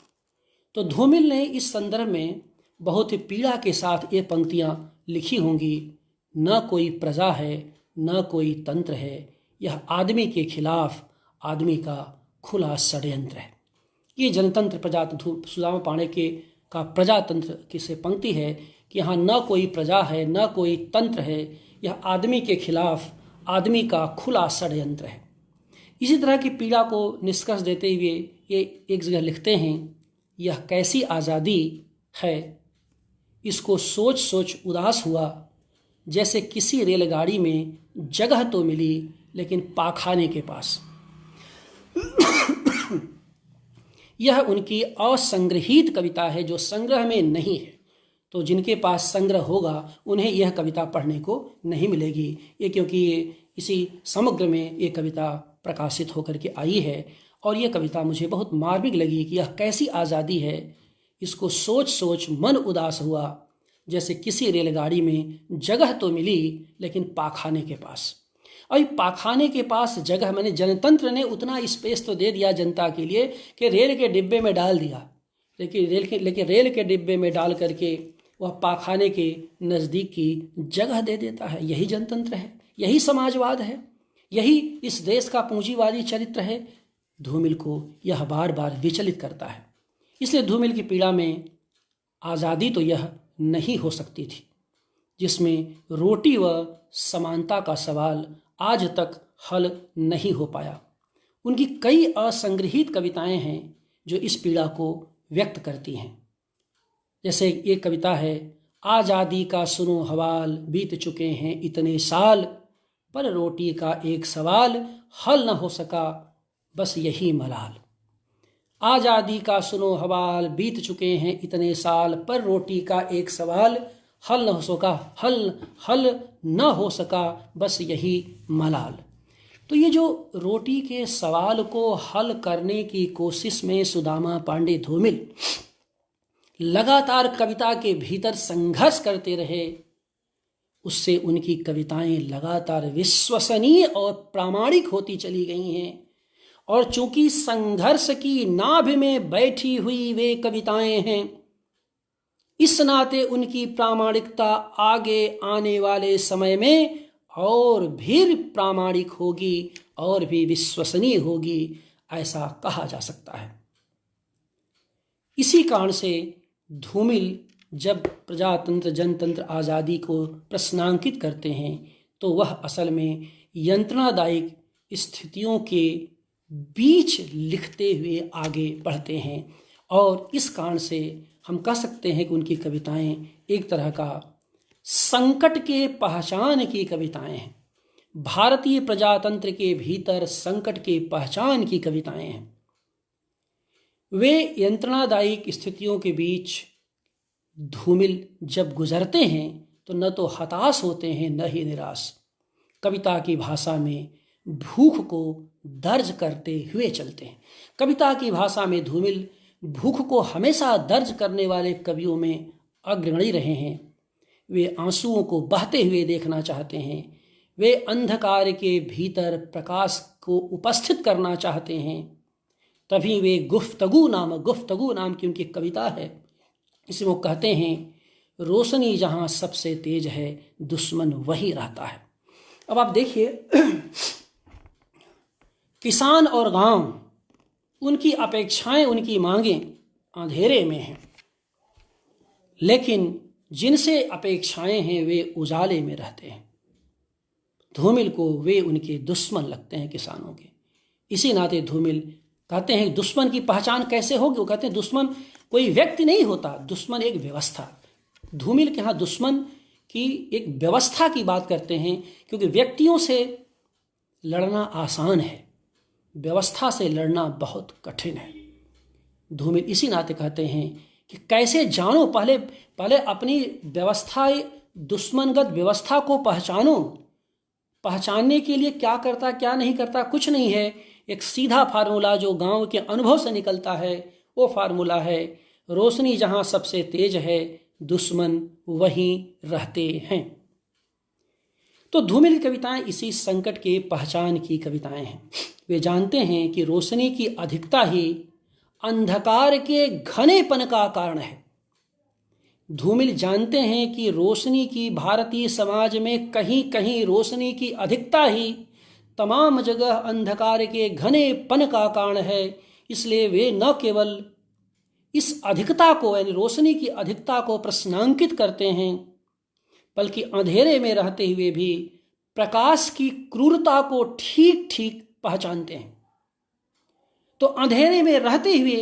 तो धूमिल ने इस संदर्भ में बहुत ही पीड़ा के साथ ये पंक्तियाँ लिखी होंगी। न कोई प्रजा है न कोई तंत्र है, यह आदमी के खिलाफ आदमी का खुला षड्यंत्र है। ये जनतंत्र प्रजातंत्र सुदामा पांडे के का प्रजातंत्र की से पंक्ति है कि यहाँ न कोई प्रजा है न कोई तंत्र है, यह आदमी के खिलाफ आदमी का खुला षड्यंत्र है। इसी तरह की पीड़ा को निष्कर्ष देते हुए ये एक जगह लिखते हैं, यह कैसी आज़ादी है, इसको सोच सोच उदास हुआ, जैसे किसी रेलगाड़ी में जगह तो मिली लेकिन पाखाने के पास। यह उनकी असंग्रहित कविता है जो संग्रह में नहीं है, तो जिनके पास संग्रह होगा उन्हें यह कविता पढ़ने को नहीं मिलेगी। ये क्योंकि इसी समग्र में ये कविता प्रकाशित होकर के आई है और ये कविता मुझे बहुत मार्मिक लगी कि यह कैसी आज़ादी है, इसको सोच सोच मन उदास हुआ, जैसे किसी रेलगाड़ी में जगह तो मिली लेकिन पाखाने के पास। और पाखाने के पास जगह, मैंने जनतंत्र ने उतना स्पेस तो दे दिया जनता के लिए कि रेल के डिब्बे में डाल दिया, लेकिन रेल के डिब्बे में डाल करके वह पाखाने के नज़दीक की जगह दे देता है। यही जनतंत्र है, यही समाजवाद है, यही इस देश का पूंजीवादी चरित्र है। धूमिल को यह बार बार विचलित करता है। इसलिए धूमिल की पीड़ा में आज़ादी तो यह नहीं हो सकती थी जिसमें रोटी व समानता का सवाल आज तक हल नहीं हो पाया। उनकी कई असंग्रहित कविताएं हैं जो इस पीड़ा को व्यक्त करती हैं। जैसे एक कविता है, आज़ादी का सुनो हवाल, बीत चुके हैं इतने साल, पर रोटी का एक सवाल हल न हो सका, बस यही मलाल। आज़ादी का सुनो हवाल, बीत चुके हैं इतने साल, पर रोटी का एक सवाल हल न हो सका, हल न हो सका, बस यही मलाल। तो ये जो रोटी के सवाल को हल करने की कोशिश में सुदामा पांडे धूमिल लगातार कविता के भीतर संघर्ष करते रहे, उससे उनकी कविताएं लगातार विश्वसनीय और प्रामाणिक होती चली गई हैं। और चूंकि संघर्ष की नाभ में बैठी हुई वे कविताएं हैं, इस नाते उनकी प्रामाणिकता आगे आने वाले समय में और भी प्रामाणिक होगी और भी विश्वसनीय होगी, ऐसा कहा जा सकता है। इसी कारण से धूमिल जब प्रजातंत्र जनतंत्र आज़ादी को प्रश्नांकित करते हैं तो वह असल में यंत्रणादायक स्थितियों के बीच लिखते हुए आगे बढ़ते हैं। और इस कारण से हम कह सकते हैं कि उनकी कविताएं एक तरह का संकट के पहचान की कविताएं हैं। भारतीय प्रजातंत्र के भीतर संकट के पहचान की कविताएं हैं। वे यंत्रणादायक स्थितियों के बीच धूमिल जब गुजरते हैं तो न तो हताश होते हैं न ही निराश। कविता की भाषा में भूख को दर्ज करते हुए चलते हैं। कविता की भाषा में धूमिल भूख को हमेशा दर्ज करने वाले कवियों में अग्रणी रहे हैं। वे आंसुओं को बहते हुए देखना चाहते हैं। वे अंधकार के भीतर प्रकाश को उपस्थित करना चाहते हैं। तभी वे गुफ्तगू नाम की उनकी कविता है, इसमें वो कहते हैं, रोशनी जहाँ सबसे तेज है दुश्मन वही रहता है। अब आप देखिए, किसान और गांव, उनकी अपेक्षाएं उनकी मांगें अंधेरे में हैं, लेकिन जिनसे अपेक्षाएं हैं वे उजाले में रहते हैं। धूमिल को वे उनके दुश्मन लगते हैं किसानों के। इसी नाते धूमिल कहते हैं दुश्मन की पहचान कैसे होगी। वो कहते हैं दुश्मन कोई व्यक्ति नहीं होता, दुश्मन एक व्यवस्था। धूमिल के यहाँ दुश्मन की एक व्यवस्था की बात करते हैं, क्योंकि व्यक्तियों से लड़ना आसान है, व्यवस्था से लड़ना बहुत कठिन है। धूमिल इसी नाते कहते हैं कि कैसे जानो, पहले अपनी व्यवस्था, दुश्मनगत व्यवस्था को पहचानो। पहचानने के लिए क्या करता क्या नहीं करता कुछ नहीं है, एक सीधा फार्मूला जो गांव के अनुभव से निकलता है वो फार्मूला है, रोशनी जहां सबसे तेज है दुश्मन वहीं रहते हैं। तो धूमिल की कविताएं इसी संकट के पहचान की कविताएं हैं। वे जानते हैं कि रोशनी की अधिकता ही अंधकार के घनेपन का कारण है। धूमिल जानते हैं कि रोशनी की भारतीय समाज में कहीं कहीं रोशनी की अधिकता ही तमाम जगह अंधकार के घनेपन का कारण है। इसलिए वे न केवल इस अधिकता को यानी रोशनी की अधिकता को प्रश्नांकित करते हैं, बल्कि अंधेरे में रहते हुए भी प्रकाश की क्रूरता को ठीक ठीक पहचानते हैं। तो अंधेरे में रहते हुए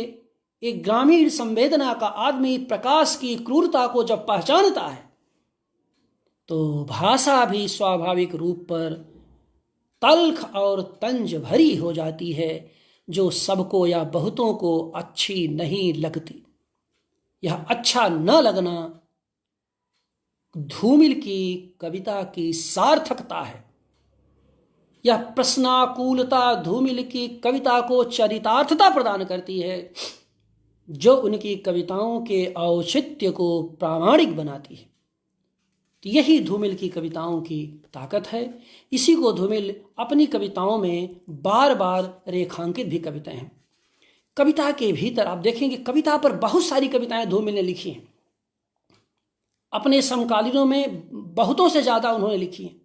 एक ग्रामीण संवेदना का आदमी प्रकाश की क्रूरता को जब पहचानता है तो भाषा भी स्वाभाविक रूप पर तल्ख और तंज भरी हो जाती है, जो सबको या बहुतों को अच्छी नहीं लगती। यह अच्छा न लगना धूमिल की कविता की सार्थकता है। यह प्रश्नाकुलता धूमिल की कविता को चरितार्थता प्रदान करती है, जो उनकी कविताओं के औचित्य को प्रामाणिक बनाती है। तो यही धूमिल की कविताओं की ताकत है। इसी को धूमिल अपनी कविताओं में बार बार रेखांकित भी करते हैं। कविता के भीतर आप देखेंगे कविता पर बहुत सारी कविताएं धूमिल ने लिखी हैं। अपने समकालीनों में बहुतों से ज़्यादा उन्होंने लिखी हैं।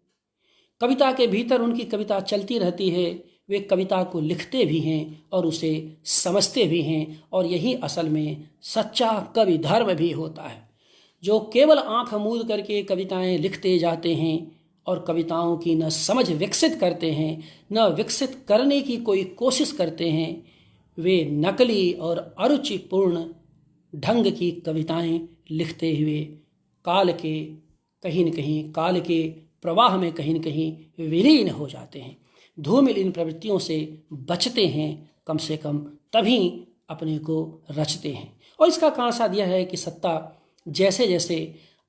कविता के भीतर उनकी कविता चलती रहती है। वे कविता को लिखते भी हैं और उसे समझते भी हैं, और यही असल में सच्चा कवि धर्म भी होता है। जो केवल आंख मूंद करके कविताएं लिखते जाते हैं और कविताओं की न समझ विकसित करते हैं, न विकसित करने की कोई कोशिश करते हैं, वे नकली और अरुचिपूर्ण ढंग की कविताएं लिखते हुए काल के कहीं न कहीं काल के प्रवाह में कहीं न कहीं विलीन हो जाते हैं। धूमिल इन प्रवृत्तियों से बचते हैं, कम से कम तभी अपने को रचते हैं। और इसका कारण साध यह है कि सत्ता जैसे जैसे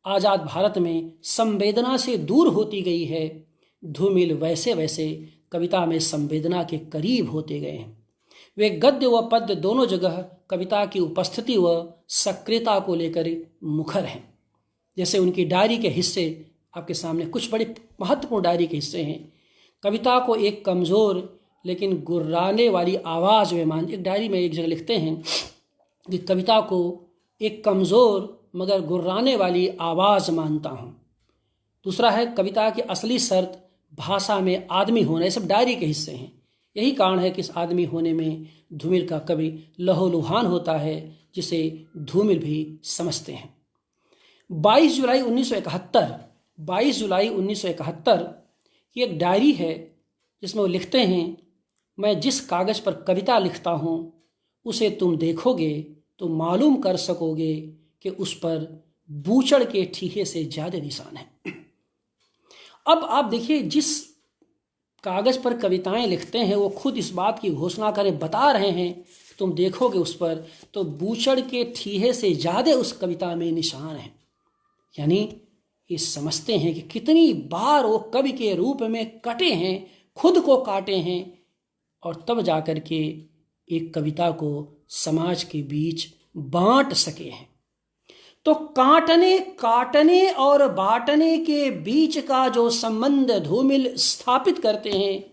आज़ाद भारत में संवेदना से दूर होती गई है, धूमिल वैसे वैसे कविता में संवेदना के करीब होते गए हैं। वे गद्य व पद्य दोनों जगह कविता की उपस्थिति व सक्रियता को लेकर मुखर हैं। जैसे उनकी डायरी के हिस्से आपके सामने कुछ बड़े महत्वपूर्ण डायरी के हिस्से हैं। कविता को एक कमज़ोर लेकिन गुर्राने वाली आवाज़ में मान, एक डायरी में एक जगह लिखते हैं कि कविता को एक कमज़ोर मगर गुर्राने वाली आवाज़ मानता हूँ। दूसरा है कविता की असली शर्त भाषा में आदमी होना। ये सब डायरी के हिस्से हैं। यही कारण है कि इस आदमी होने में धूमिल का कवि लहूलुहान होता है, जिसे धूमिल भी समझते हैं। 22 जुलाई 1971 की एक डायरी है जिसमें वो लिखते हैं, मैं जिस कागज़ पर कविता लिखता हूँ उसे तुम देखोगे तो मालूम कर सकोगे कि उस पर बूचड़ के ठीहे से ज़्यादा निशान हैं। अब आप देखिए, जिस कागज़ पर कविताएं लिखते हैं वो खुद इस बात की घोषणा करें, बता रहे हैं तुम देखोगे उस पर तो बूचड़ के ठीहे से ज़्यादा उस कविता में निशान हैं। यानी ये समझते हैं कि कितनी बार वो कवि के रूप में कटे हैं, खुद को काटे हैं, और तब जाकर के एक कविता को समाज के बीच बांट सके हैं। तो काटने और बांटने के बीच का जो संबंध धूमिल स्थापित करते हैं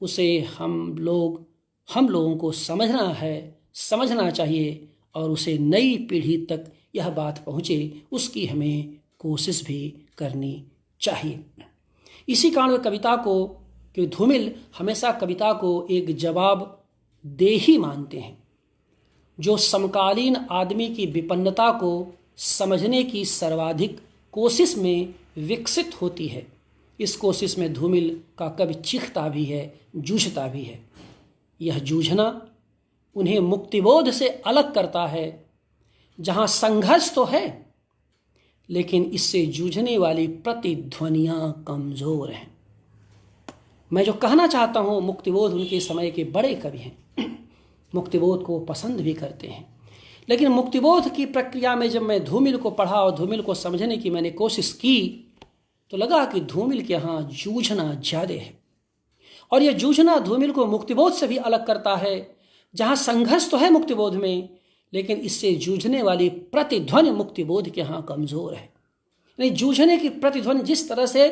उसे हम लोगों को समझना चाहिए, और उसे नई पीढ़ी तक यह बात पहुँचे उसकी हमें कोशिश भी करनी चाहिए। इसी कारण कविता को कि धूमिल हमेशा कविता को एक जवाब देही मानते हैं, जो समकालीन आदमी की विपन्नता को समझने की सर्वाधिक कोशिश में विकसित होती है। इस कोशिश में धूमिल का कवि चीखता भी है, जूझता भी है। यह जूझना उन्हें मुक्तिबोध से अलग करता है, जहाँ संघर्ष तो है लेकिन इससे जूझने वाली प्रतिध्वनियाँ कमज़ोर हैं। मैं जो कहना चाहता हूँ, मुक्तिबोध उनके समय के बड़े कवि हैं, मुक्तिबोध को पसंद भी करते हैं, लेकिन मुक्तिबोध की प्रक्रिया में जब मैं धूमिल को पढ़ा और धूमिल को समझने की मैंने कोशिश की तो लगा कि धूमिल के यहाँ जूझना ज़्यादा है। और यह जूझना धूमिल को मुक्तिबोध से भी अलग करता है, जहाँ संघर्ष तो है मुक्तिबोध में लेकिन इससे जूझने वाली प्रतिध्वनि मुक्तिबोध के यहाँ कमज़ोर है। नहीं, जूझने की प्रतिध्वनि जिस तरह से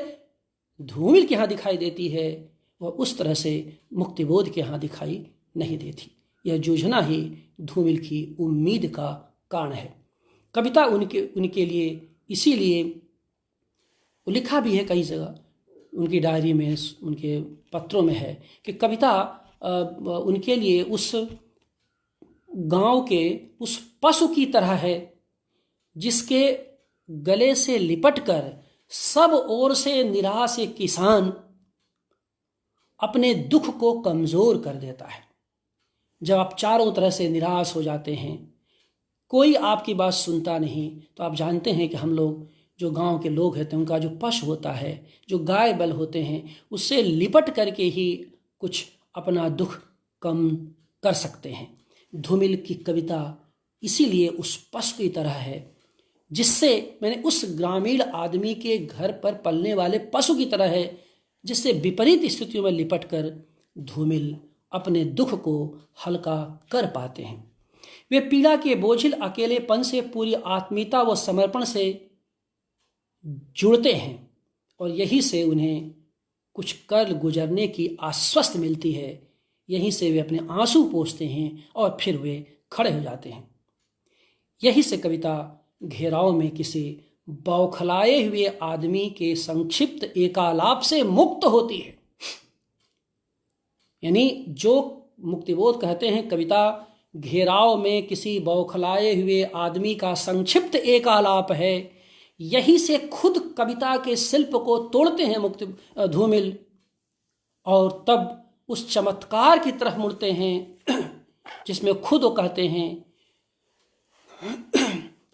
धूमिल के यहाँ दिखाई देती है वह उस तरह से मुक्तिबोध के यहाँ दिखाई नहीं देती। यह जूझना ही धूमिल की उम्मीद का कारण है। कविता उनके लिए इसीलिए लिखा भी है कई जगह, उनकी डायरी में, उनके पत्रों में है कि कविता उनके लिए उस गांव के उस पशु की तरह है जिसके गले से लिपटकर सब ओर से निराश एक किसान अपने दुख को कमजोर कर देता है। जब आप चारों तरह से निराश हो जाते हैं, कोई आपकी बात सुनता नहीं, तो आप जानते हैं कि हम लोग जो गांव के लोग होते हैं, उनका जो पशु होता है, जो गाय बैल होते हैं, उससे लिपट करके ही कुछ अपना दुख कम कर सकते हैं। धूमिल की कविता इसीलिए उस पशु की तरह है जिससे मैंने उस ग्रामीण आदमी के घर पर पलने वाले पशु की तरह है जिससे विपरीत स्थितियों में लिपटकर धूमिल अपने दुख को हल्का कर पाते हैं। वे पीड़ा के बोझिल अकेलेपन से पूरी आत्मीयता व समर्पण से जुड़ते हैं और यहीं से उन्हें कुछ कर गुजरने की आश्वस्त मिलती है। यहीं से वे अपने आंसू पोंछते हैं और फिर वे खड़े हो जाते हैं। यहीं से कविता घेराव में किसी बौखलाए हुए आदमी के संक्षिप्त एकालाप से मुक्त होती है। यानी जो मुक्तिबोध कहते हैं कविता घेराव में किसी बौखलाए हुए आदमी का संक्षिप्त एकालाप है, यही से खुद कविता के शिल्प को तोड़ते हैं धूमिल और तब उस चमत्कार की तरफ मुड़ते हैं जिसमें खुद वो कहते हैं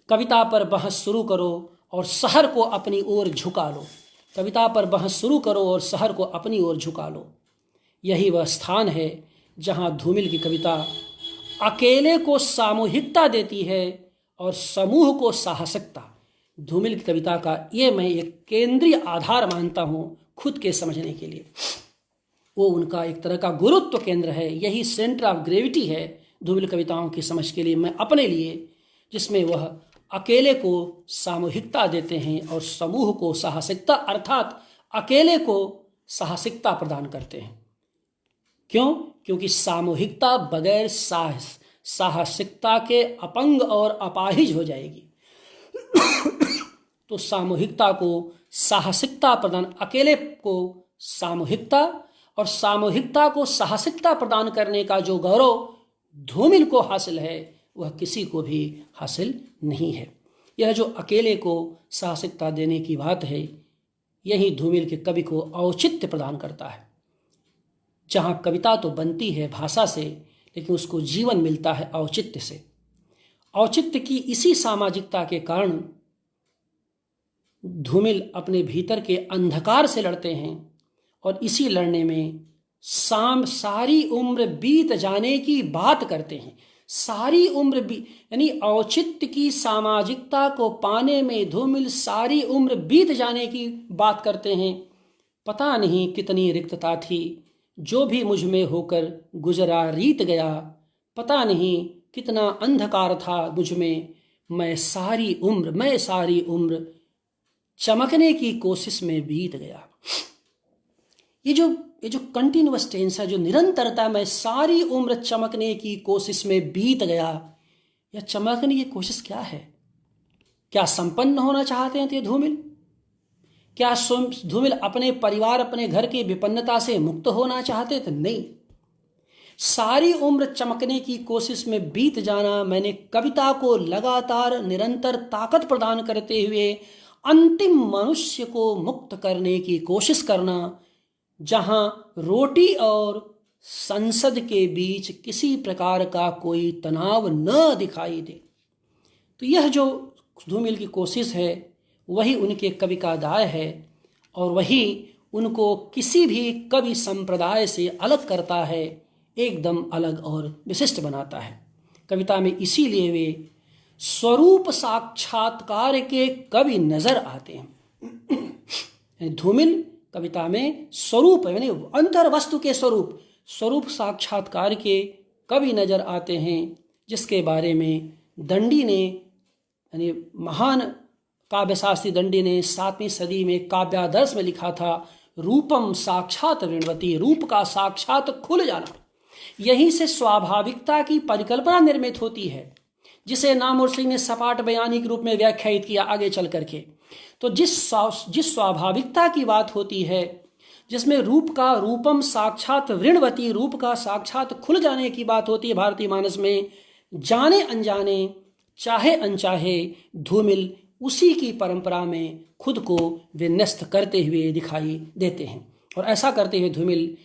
कविता पर बहस शुरू करो और शहर को अपनी ओर झुका लो। कविता पर बहस शुरू करो और शहर को अपनी ओर झुका लो। यही वह स्थान है जहां धूमिल की कविता अकेले को सामूहिकता देती है और समूह को साहसिकता। धूमिल की कविता का ये मैं एक केंद्रीय आधार मानता हूँ खुद के समझने के लिए। वो उनका एक तरह का गुरुत्व केंद्र है, यही सेंटर ऑफ ग्रेविटी है धूमिल कविताओं की समझ के लिए, मैं अपने लिए, जिसमें वह अकेले को सामूहिकता देते हैं और समूह को साहसिकता, अर्थात अकेले को साहसिकता प्रदान करते हैं। क्यों? क्योंकि सामूहिकता बगैर साहसिकता के अपंग और अपाहिज हो जाएगी। तो सामूहिकता को साहसिकता प्रदान, अकेले को सामूहिकता और सामूहिकता को साहसिकता प्रदान करने का जो गौरव धूमिल को हासिल है वह किसी को भी हासिल नहीं है। यह जो अकेले को साहसिकता देने की बात है, यही धूमिल के कवि को औचित्य प्रदान करता है। जहाँ कविता तो बनती है भाषा से, लेकिन उसको जीवन मिलता है औचित्य से। औचित्य की इसी सामाजिकता के कारण धूमिल अपने भीतर के अंधकार से लड़ते हैं और इसी लड़ने में सारी उम्र बीत जाने की बात करते हैं। सारी उम्र यानी औचित्य की सामाजिकता को पाने में धूमिल सारी उम्र बीत जाने की बात करते हैं। पता नहीं कितनी रिक्तता थी जो भी मुझ में होकर गुजरा रीत गया, पता नहीं कितना अंधकार था मुझ में, मैं सारी उम्र चमकने की कोशिश में बीत गया। ये जो कंटिन्यूअस टेंस है, जो निरंतरता, मैं सारी उम्र चमकने की कोशिश में बीत गया, यह चमकने की कोशिश क्या है? क्या संपन्न होना चाहते हैं धूमिल? क्या धूमिल अपने परिवार, अपने घर की विपन्नता से मुक्त होना चाहते थे? नहीं। सारी उम्र चमकने की कोशिश में बीत जाना, मैंने कविता को लगातार निरंतर ताकत प्रदान करते हुए अंतिम मनुष्य को मुक्त करने की कोशिश करना, जहां रोटी और संसद के बीच किसी प्रकार का कोई तनाव न दिखाई दे। तो यह जो धूमिल की कोशिश है वही उनके कवि का दाय है और वही उनको किसी भी कवि संप्रदाय से अलग करता है, एकदम अलग और विशिष्ट बनाता है। कविता में इसीलिए वे स्वरूप साक्षात्कार के कवि नजर आते हैं। धूमिल कविता में स्वरूप यानी अंतर वस्तु के स्वरूप साक्षात्कार के कवि नजर आते हैं, जिसके बारे में दंडी ने, यानी महान काव्यशास्त्री दंडी ने 7वीं सदी में काव्यादर्श में लिखा था। रूपम साक्षात ऋणवती, रूप का साक्षात खुल जाना। यहीं से स्वाभाविकता की परिकल्पना निर्मित होती है, जिसे नामवर सिंह ने सपाट बयानी के रूप में व्याख्यायित किया आगे चल करके। तो जिस स्वाभाविकता की बात होती है, जिसमें रूप का रूपम साक्षात ऋणवती, रूप का साक्षात खुल जाने की बात होती है भारतीय मानस में, जाने अनजाने चाहे अनचाहे धूमिल उसी की परंपरा में खुद को विन्यस्त करते हुए दिखाई देते हैं। और ऐसा करते हुए धूमिल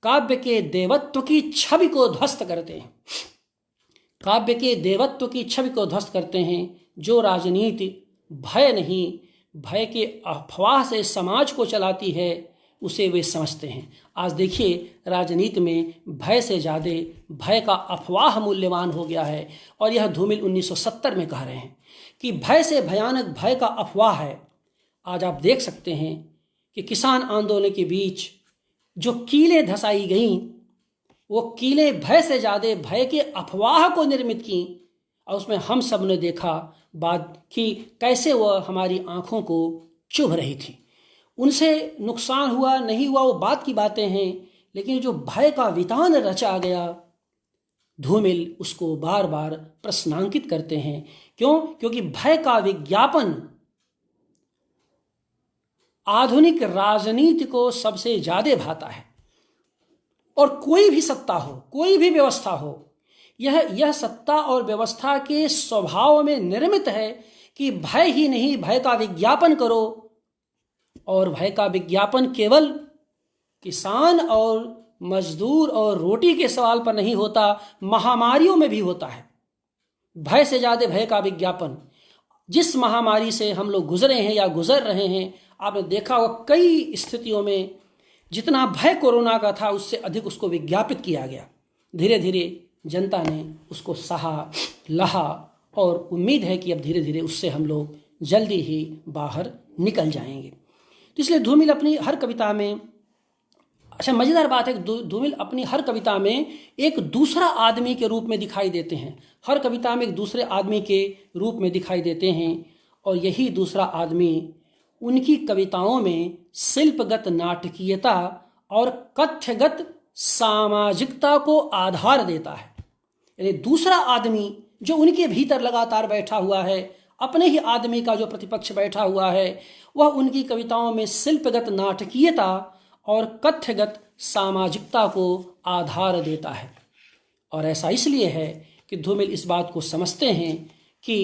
काव्य के देवत्व की छवि को ध्वस्त करते हैं, काव्य के देवत्व की छवि को ध्वस्त करते हैं। जो राजनीति भय नहीं, भय के अफवाह से समाज को चलाती है, उसे वे समझते हैं। आज देखिए, राजनीति में भय से ज़्यादा भय का अफवाह मूल्यवान हो गया है। और यह धूमिल 1970 में कह रहे हैं कि भय से भयानक भय का अफवाह है। आज आप देख सकते हैं कि किसान आंदोलन के बीच जो कीलें धसाई गईं, वो कीलें भय से ज़्यादा भय के अफवाह को निर्मित की। और उसमें हम सब ने देखा बात कि कैसे वह हमारी आँखों को चुभ रही थी। उनसे नुकसान हुआ नहीं हुआ वो बात की बातें हैं, लेकिन जो भय का वितान रचा गया, धूमिल उसको बार बार प्रश्नांकित करते हैं। क्यों? क्योंकि भय का विज्ञापन आधुनिक राजनीति को सबसे ज्यादा भाता है। और कोई भी सत्ता हो, कोई भी व्यवस्था हो, यह सत्ता और व्यवस्था के स्वभाव में निर्मित है कि भय ही नहीं, भय का विज्ञापन करो। और भय का विज्ञापन केवल किसान और मजदूर और रोटी के सवाल पर नहीं होता, महामारियों में भी होता है। भय से ज्यादा भय का विज्ञापन, जिस महामारी से हम लोग गुजरे हैं या गुजर रहे हैं, आपने देखा होगा कई स्थितियों में जितना भय कोरोना का था, उससे अधिक उसको विज्ञापित किया गया। धीरे धीरे जनता ने उसको सहा, लहा, और उम्मीद है कि अब धीरे धीरे उससे हम लोग जल्दी ही बाहर निकल जाएंगे। तो इसलिए धूमिल अपनी हर कविता में, अच्छा मज़ेदार बात है कि धूमिल अपनी हर कविता में एक दूसरा आदमी के रूप में दिखाई देते हैं। हर कविता में एक दूसरे आदमी के रूप में दिखाई देते हैं। और यही दूसरा आदमी उनकी कविताओं में शिल्पगत नाटकीयता और कथ्यगत सामाजिकता को आधार देता है। यानी दूसरा आदमी जो उनके भीतर लगातार बैठा हुआ है, अपने ही आदमी का जो प्रतिपक्ष बैठा हुआ है, वह उनकी कविताओं में शिल्पगत नाटकीयता और कथ्यगत सामाजिकता को आधार देता है। और ऐसा इसलिए है कि धूमिल इस बात को समझते हैं कि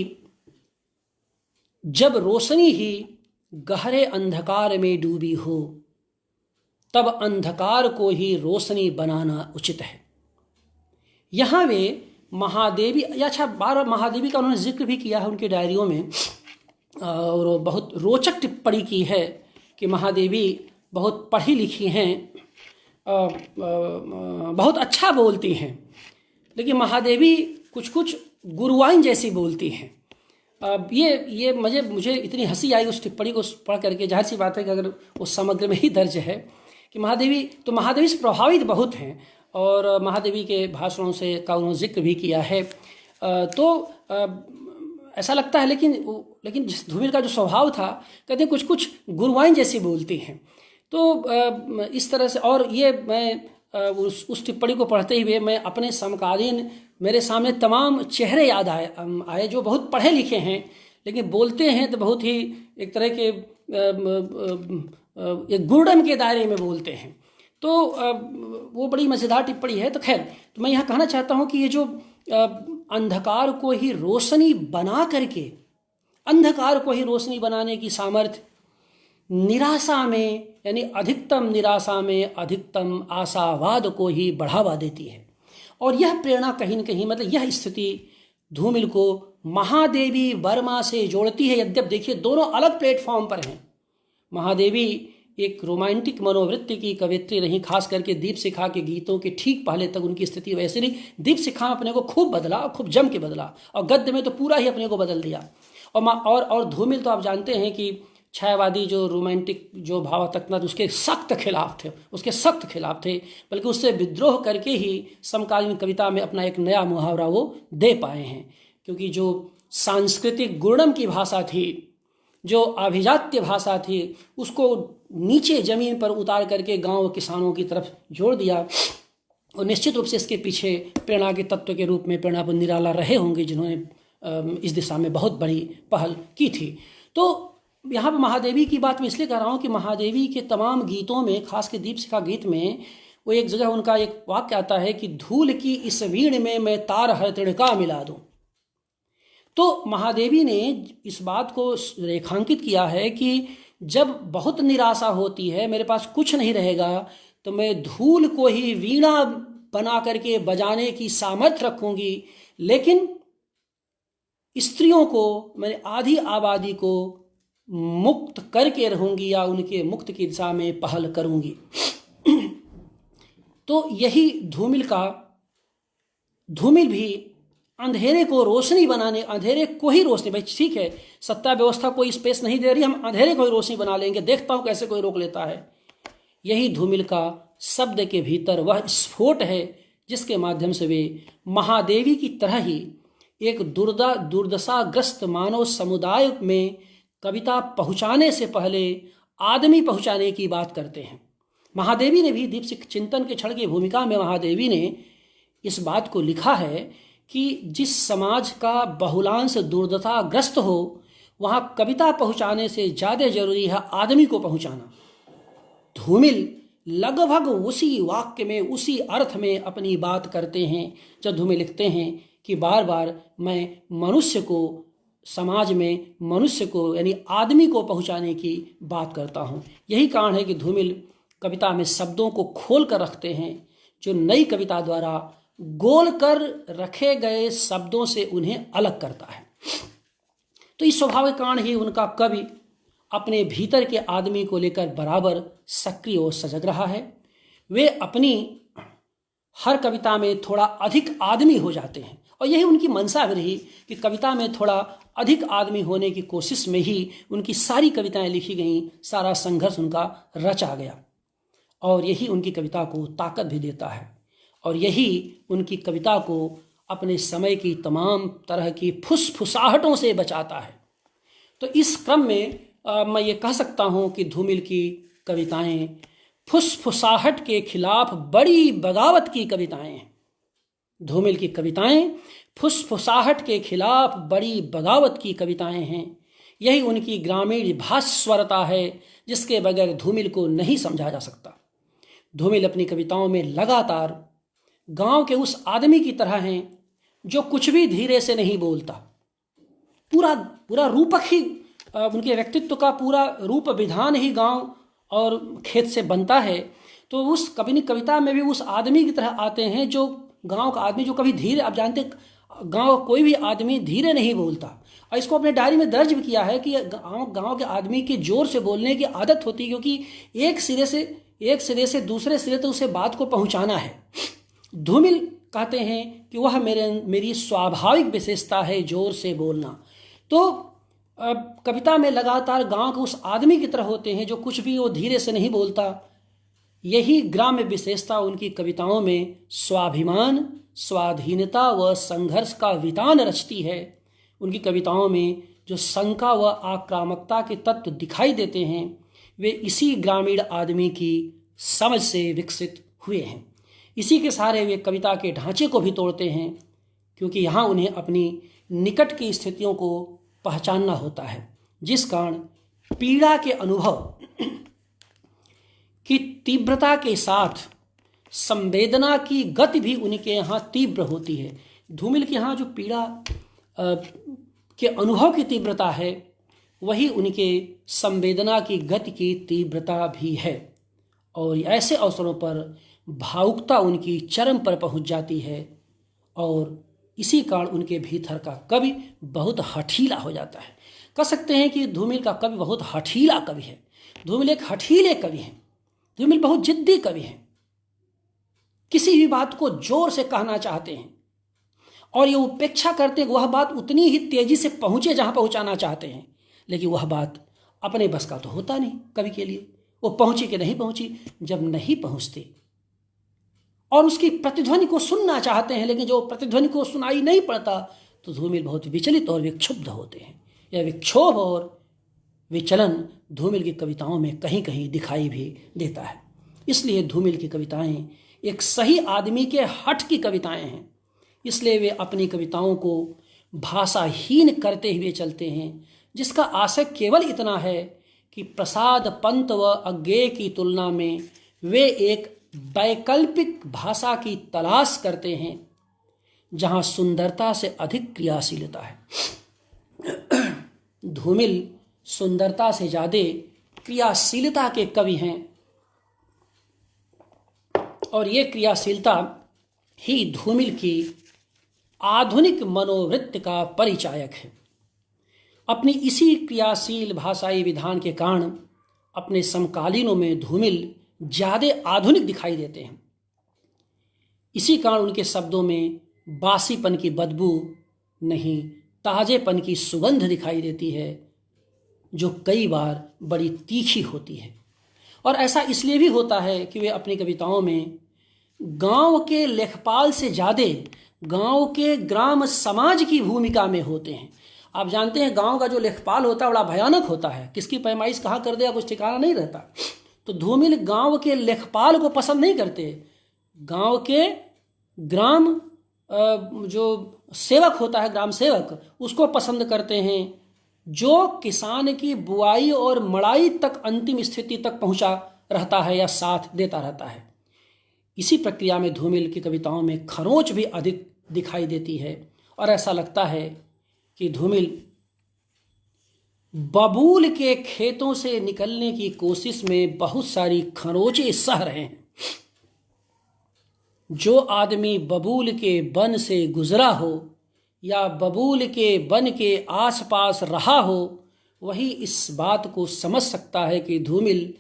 जब रोशनी ही गहरे अंधकार में डूबी हो, तब अंधकार को ही रोशनी बनाना उचित है। यहाँ वे महादेवी, अच्छा बार महादेवी का उन्होंने जिक्र भी किया है उनकी डायरियों में, और बहुत रोचक टिप्पणी की है कि महादेवी बहुत पढ़ी लिखी हैं, बहुत अच्छा बोलती हैं, लेकिन महादेवी कुछ कुछ गुरुवाइन जैसी बोलती हैं। ये मुझे इतनी हंसी आई उस टिप्पणी को पढ़ करके। जाहिर सी बात है कि अगर वो समग्र में ही दर्ज है कि महादेवी से प्रभावित बहुत हैं, और महादेवी के भाषणों से का उन्होंने जिक्र भी किया है। तो ऐसा लगता है, लेकिन जिस धूमिल का जो स्वभाव था, कहते हैं कुछ कुछ गुरुवाइन जैसी बोलती हैं। तो इस तरह से, और ये मैं उस टिप्पणी को पढ़ते हुए मैं अपने समकालीन, मेरे सामने तमाम चेहरे याद आए जो बहुत पढ़े लिखे हैं, लेकिन बोलते हैं तो बहुत ही एक तरह के एक गुर्डम के दायरे में बोलते हैं। तो वो बड़ी मज़ेदार टिप्पणी है। तो खैर, तो मैं यहाँ कहना चाहता हूँ कि ये जो अंधकार को ही रोशनी बना करके, अंधकार को ही रोशनी बनाने की सामर्थ्य निराशा में, यानी अधिकतम निराशा में अधिकतम आशावाद को ही बढ़ावा देती है। और यह प्रेरणा कहीं न कहीं, मतलब यह स्थिति धूमिल को महादेवी वर्मा से जोड़ती है। यद्यप देखिए दोनों अलग प्लेटफॉर्म पर हैं। महादेवी एक रोमांटिक मनोवृत्ति की कवियत्री रही, खास करके दीपशिखा के गीतों के ठीक पहले तक उनकी स्थिति वैसे रही। दीपशिखा में अपने को खूब बदला, खूब जम के बदला, और गद्य में तो पूरा ही अपने को बदल दिया। और धूमिल तो आप जानते हैं कि छायावादी जो रोमांटिक जो भावात्मकता उसके सख्त खिलाफ थे, बल्कि उससे विद्रोह करके ही समकालीन कविता में अपना एक नया मुहावरा वो दे पाए हैं। क्योंकि जो सांस्कृतिक गुणम की भाषा थी, जो अभिजात्य भाषा थी, उसको नीचे ज़मीन पर उतार करके गांव किसानों की तरफ जोड़ दिया। और निश्चित रूप से इसके पीछे प्रेरणा के तत्व के रूप में प्रेरणा निराला रहे होंगे, जिन्होंने इस दिशा में बहुत बड़ी पहल की थी। तो यहाँ पर महादेवी की बात मैं इसलिए कर रहा हूँ कि महादेवी के तमाम गीतों में, खास के दीप शिखा गीत में, वो एक जगह उनका एक वाक्य आता है कि धूल की इस वीण में मैं तार हर तिणका मिला दूं। तो महादेवी ने इस बात को रेखांकित किया है कि जब बहुत निराशा होती है, मेरे पास कुछ नहीं रहेगा, तो मैं धूल को ही वीणा बना करके बजाने की सामर्थ्य रखूंगी, लेकिन स्त्रियों को, मैंने आधी आबादी को मुक्त करके रहूंगी या उनके मुक्त की दिशा में पहल करूंगी। तो यही धूमिल भी अंधेरे को रोशनी बनाने, अंधेरे को ही रोशनी, भाई ठीक है सत्ता व्यवस्था कोई स्पेस नहीं दे रही, हम अंधेरे को ही रोशनी बना लेंगे, देखता हूं कैसे कोई रोक लेता है। यही धूमिल का शब्द के भीतर वह स्फोट है जिसके माध्यम से वे महादेवी की तरह ही एक दुर्दशाग्रस्त मानव समुदाय में कविता पहुंचाने से पहले आदमी पहुंचाने की बात करते हैं। महादेवी ने भी दीप चिंतन के क्षण की भूमिका में महादेवी ने इस बात को लिखा है कि जिस समाज का बहुलांश दुर्दशाग्रस्त हो, वहां कविता पहुंचाने से ज़्यादा जरूरी है आदमी को पहुंचाना। धूमिल लगभग उसी वाक्य में, उसी अर्थ में अपनी बात करते हैं जब धूमिल लिखते हैं कि बार बार मैं मनुष्य को, समाज में मनुष्य को यानी आदमी को पहुंचाने की बात करता हूं। यही कारण है कि धूमिल कविता में शब्दों को खोल कर रखते हैं, जो नई कविता द्वारा गोल कर रखे गए शब्दों से उन्हें अलग करता है। तो इस स्वभाव के कारण ही उनका कवि अपने भीतर के आदमी को लेकर बराबर सक्रिय और सजग रहा है। वे अपनी हर कविता में थोड़ा अधिक आदमी हो जाते हैं, और यही उनकी मंशा भी रही कि कविता में थोड़ा अधिक आदमी होने की कोशिश में ही उनकी सारी कविताएं लिखी गईं, सारा संघर्ष उनका रचा गया। और यही उनकी कविता को ताकत भी देता है, और यही उनकी कविता को अपने समय की तमाम तरह की फुसफुसाहटों से बचाता है। तो इस क्रम में मैं ये कह सकता हूँ कि धूमिल की कविताएं फुसफुसाहट के खिलाफ बड़ी बगावत की कविताएं हैं। धूमिल की कविताएं फुसफुसाहट के खिलाफ बड़ी बगावत की कविताएं हैं। यही उनकी ग्रामीण भास्वरता है जिसके बगैर धूमिल को नहीं समझा जा सकता। धूमिल अपनी कविताओं में लगातार गांव के उस आदमी की तरह हैं जो कुछ भी धीरे से नहीं बोलता। पूरा रूपक ही, उनके व्यक्तित्व का पूरा रूप विधान ही गांव और खेत से बनता है। तो उस कविता में भी उस आदमी की तरह आते हैं जो गांव का आदमी, जो कभी धीरे, आप जानते गांव कोई भी आदमी धीरे नहीं बोलता। और इसको अपने डायरी में दर्ज भी किया है कि गांव के आदमी की जोर से बोलने की आदत होती है, क्योंकि एक सिरे से दूसरे सिरे तक उसे बात को पहुंचाना है। धूमिल कहते हैं कि वह मेरी स्वाभाविक विशेषता है जोर से बोलना। तो कविता में लगातार गांव के उस आदमी की तरह होते हैं जो कुछ भी वो धीरे से नहीं बोलता। यही ग्राम्य विशेषता उनकी कविताओं में स्वाभिमान, स्वाधीनता व संघर्ष का वितान रचती है। उनकी कविताओं में जो शंका व आक्रामकता के तत्व दिखाई देते हैं, वे इसी ग्रामीण आदमी की समझ से विकसित हुए हैं। इसी के सहारे वे कविता के ढांचे को भी तोड़ते हैं, क्योंकि यहाँ उन्हें अपनी निकट की स्थितियों को पहचानना होता है, जिस कारण पीड़ा के अनुभव की तीव्रता के साथ संवेदना की गति भी उनके यहाँ तीव्र होती है। धूमिल के यहाँ जो पीड़ा के अनुभव की तीव्रता है, वही उनके संवेदना की गति की तीव्रता भी है। और ऐसे अवसरों पर भावुकता उनकी चरम पर पहुंच जाती है, और इसी कारण उनके भीतर का कवि बहुत हठीला हो जाता है। कह सकते हैं कि धूमिल का कवि बहुत हठीला कवि है। धूमिल एक हठीले कवि हैं। धूमिल बहुत जिद्दी कवि हैं। किसी भी बात को जोर से कहना चाहते हैं, और ये उपेक्षा करते हैं, वह बात उतनी ही तेजी से पहुंचे जहां पहुंचाना चाहते हैं, लेकिन वह बात अपने बस का तो होता नहीं कवि के लिए। वो पहुंची कि नहीं पहुंची, जब नहीं पहुंचते और उसकी प्रतिध्वनि को सुनना चाहते हैं, लेकिन जो प्रतिध्वनि को सुनाई नहीं पड़ता, तो धूमिल बहुत विचलित और विक्षुब्ध होते हैं। यह विक्षोभ और विचलन धूमिल की कविताओं में कहीं कहीं दिखाई भी देता है। इसलिए धूमिल की कविताएं एक सही आदमी के हठ की कविताएं हैं। इसलिए वे अपनी कविताओं को भाषाहीन करते हुए चलते हैं, जिसका आशय केवल इतना है कि प्रसाद पंत व अज्ञेय की तुलना में वे एक वैकल्पिक भाषा की तलाश करते हैं जहां सुंदरता से अधिक क्रियाशीलता है। धूमिल सुंदरता से ज्यादा क्रियाशीलता के कवि हैं और ये क्रियाशीलता ही धूमिल की आधुनिक मनोवृत्ति का परिचायक है। अपनी इसी क्रियाशील भाषाई विधान के कारण अपने समकालीनों में धूमिल ज्यादा आधुनिक दिखाई देते हैं। इसी कारण उनके शब्दों में बासीपन की बदबू नहीं, ताजेपन की सुगंध दिखाई देती है, जो कई बार बड़ी तीखी होती है। और ऐसा इसलिए भी होता है कि वे अपनी कविताओं में गांव के लेखपाल से ज़्यादा गांव के ग्राम समाज की भूमिका में होते हैं। आप जानते हैं गांव का जो लेखपाल होता है बड़ा भयानक होता है, किसकी पैमाइश कहाँ कर देगा कुछ ठिकाना नहीं रहता। तो धूमिल गांव के लेखपाल को पसंद नहीं करते, गांव के ग्राम जो सेवक होता है, ग्राम सेवक, उसको पसंद करते हैं, जो किसान की बुआई और मड़ाई तक अंतिम स्थिति तक पहुंचा रहता है या साथ देता रहता है। इसी प्रक्रिया में धूमिल की कविताओं में खरोंच भी अधिक दिखाई देती है और ऐसा लगता है कि धूमिल बबूल के खेतों से निकलने की कोशिश में बहुत सारी खरोंचें सह रहे हैं। जो आदमी बबूल के वन से गुजरा हो या बबूल के वन के आसपास रहा हो, वही इस बात को समझ सकता है कि धूमिल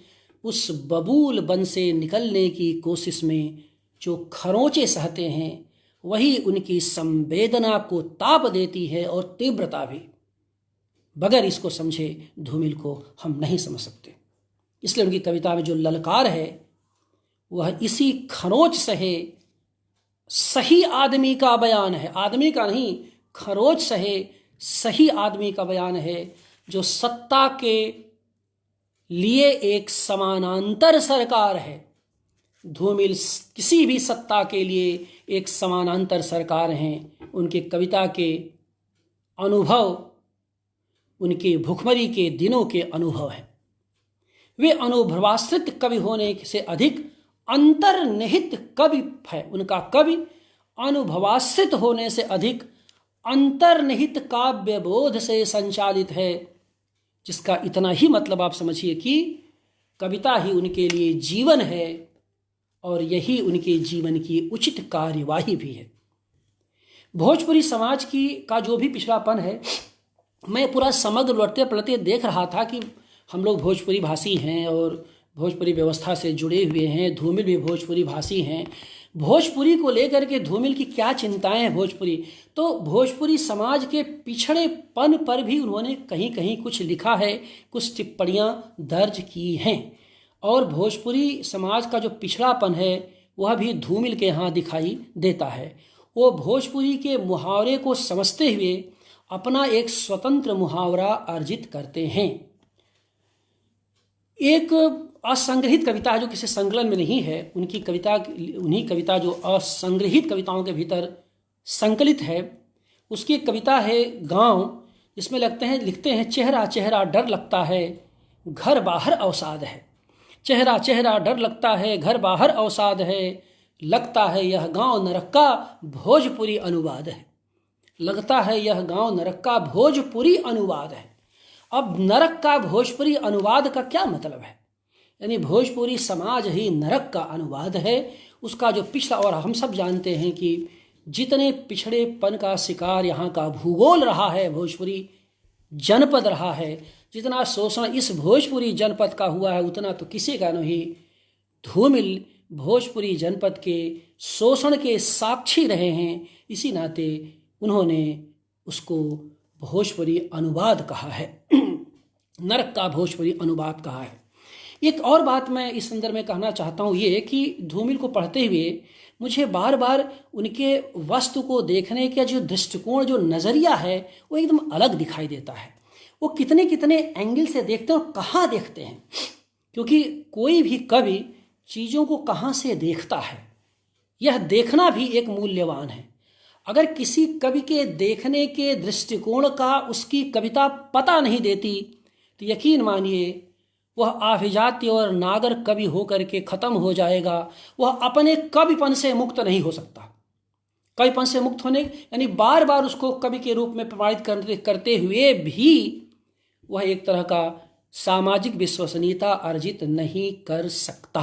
उस बबूल वन से निकलने की कोशिश में जो खरोंचें सहते हैं वही उनकी संवेदना को ताप देती है और तीव्रता भी। बगैर इसको समझे धूमिल को हम नहीं समझ सकते। इसलिए उनकी कविता में जो ललकार है वह इसी खरोंच सहे सही आदमी का बयान है। आदमी का नहीं, खरोंच सहे सही आदमी का बयान है, जो सत्ता के लिए एक समानांतर सरकार है। धूमिल किसी भी सत्ता के लिए एक समानांतर सरकार हैं। उनके कविता के अनुभव उनके भुखमरी के दिनों के अनुभव हैं। वे अनुभवाश्रित कवि होने से अधिक अंतर्निहित कवि है। उनका कवि अनुभवाश्रित होने से अधिक अंतर्निहित काव्य बोध से संचालित है, जिसका इतना ही मतलब आप समझिए कि कविता ही उनके लिए जीवन है और यही उनके जीवन की उचित कार्यवाही भी है। भोजपुरी समाज का जो भी पिछड़ापन है, मैं पूरा समग्र लौटते पलटते देख रहा था कि हम लोग भोजपुरी भाषी हैं और भोजपुरी व्यवस्था से जुड़े हुए हैं। धूमिल भी भोजपुरी भाषी हैं। भोजपुरी को लेकर के धूमिल की क्या चिंताएं हैं भोजपुरी, तो भोजपुरी समाज के पिछड़ेपन पर भी उन्होंने कहीं कहीं कुछ लिखा है, कुछ टिप्पणियां दर्ज की हैं। और भोजपुरी समाज का जो पिछड़ापन है वह भी धूमिल के यहाँ दिखाई देता है। वो भोजपुरी के मुहावरे को समझते हुए अपना एक स्वतंत्र मुहावरा अर्जित करते हैं। एक असंग्रहित कविता जो किसी संकलन में नहीं है, उनकी कविता, उन्हीं कविता जो असंग्रहित कविताओं के भीतर संकलित है, उसकी कविता है गांव, जिसमें लिखते हैं चेहरा चेहरा डर लगता है, घर बाहर अवसाद है। चेहरा चेहरा डर लगता है, घर बाहर अवसाद है, लगता है यह गांव नरक का भोजपुरी अनुवाद है। लगता है यह गांव नरक का भोजपुरी अनुवाद है। अब नरक का भोजपुरी अनुवाद का क्या मतलब है? यानी भोजपुरी समाज ही नरक का अनुवाद है। उसका जो पिछड़ा, और हम सब जानते हैं कि जितने पिछड़ेपन का शिकार यहाँ का भूगोल रहा है, भोजपुरी जनपद रहा है, जितना शोषण इस भोजपुरी जनपद का हुआ है उतना तो किसी का नहीं। धूमिल भोजपुरी जनपद के शोषण के साक्षी रहे हैं, इसी नाते उन्होंने उसको भोजपुरी अनुवाद कहा है, नरक का भोजपुरी अनुवाद कहा है। एक और बात मैं इस संदर्भ में कहना चाहता हूँ ये कि धूमिल को पढ़ते हुए मुझे बार बार उनके वस्तु को देखने का जो दृष्टिकोण, जो नज़रिया है, वो एकदम अलग दिखाई देता है। वो कितने कितने एंगल से देखते हैं और कहाँ देखते हैं, क्योंकि कोई भी कवि चीज़ों को कहाँ से देखता है, यह देखना भी एक मूल्यवान है। अगर किसी कवि के देखने के दृष्टिकोण का उसकी कविता पता नहीं देती तो यकीन मानिए वह आभिजात्य और नागर कवि होकर के खत्म हो जाएगा। वह अपने कविपन से मुक्त नहीं हो सकता। कविपन से मुक्त होने यानी बार बार उसको कवि के रूप में प्रमाणित करते हुए भी वह एक तरह का सामाजिक विश्वसनीयता अर्जित नहीं कर सकता।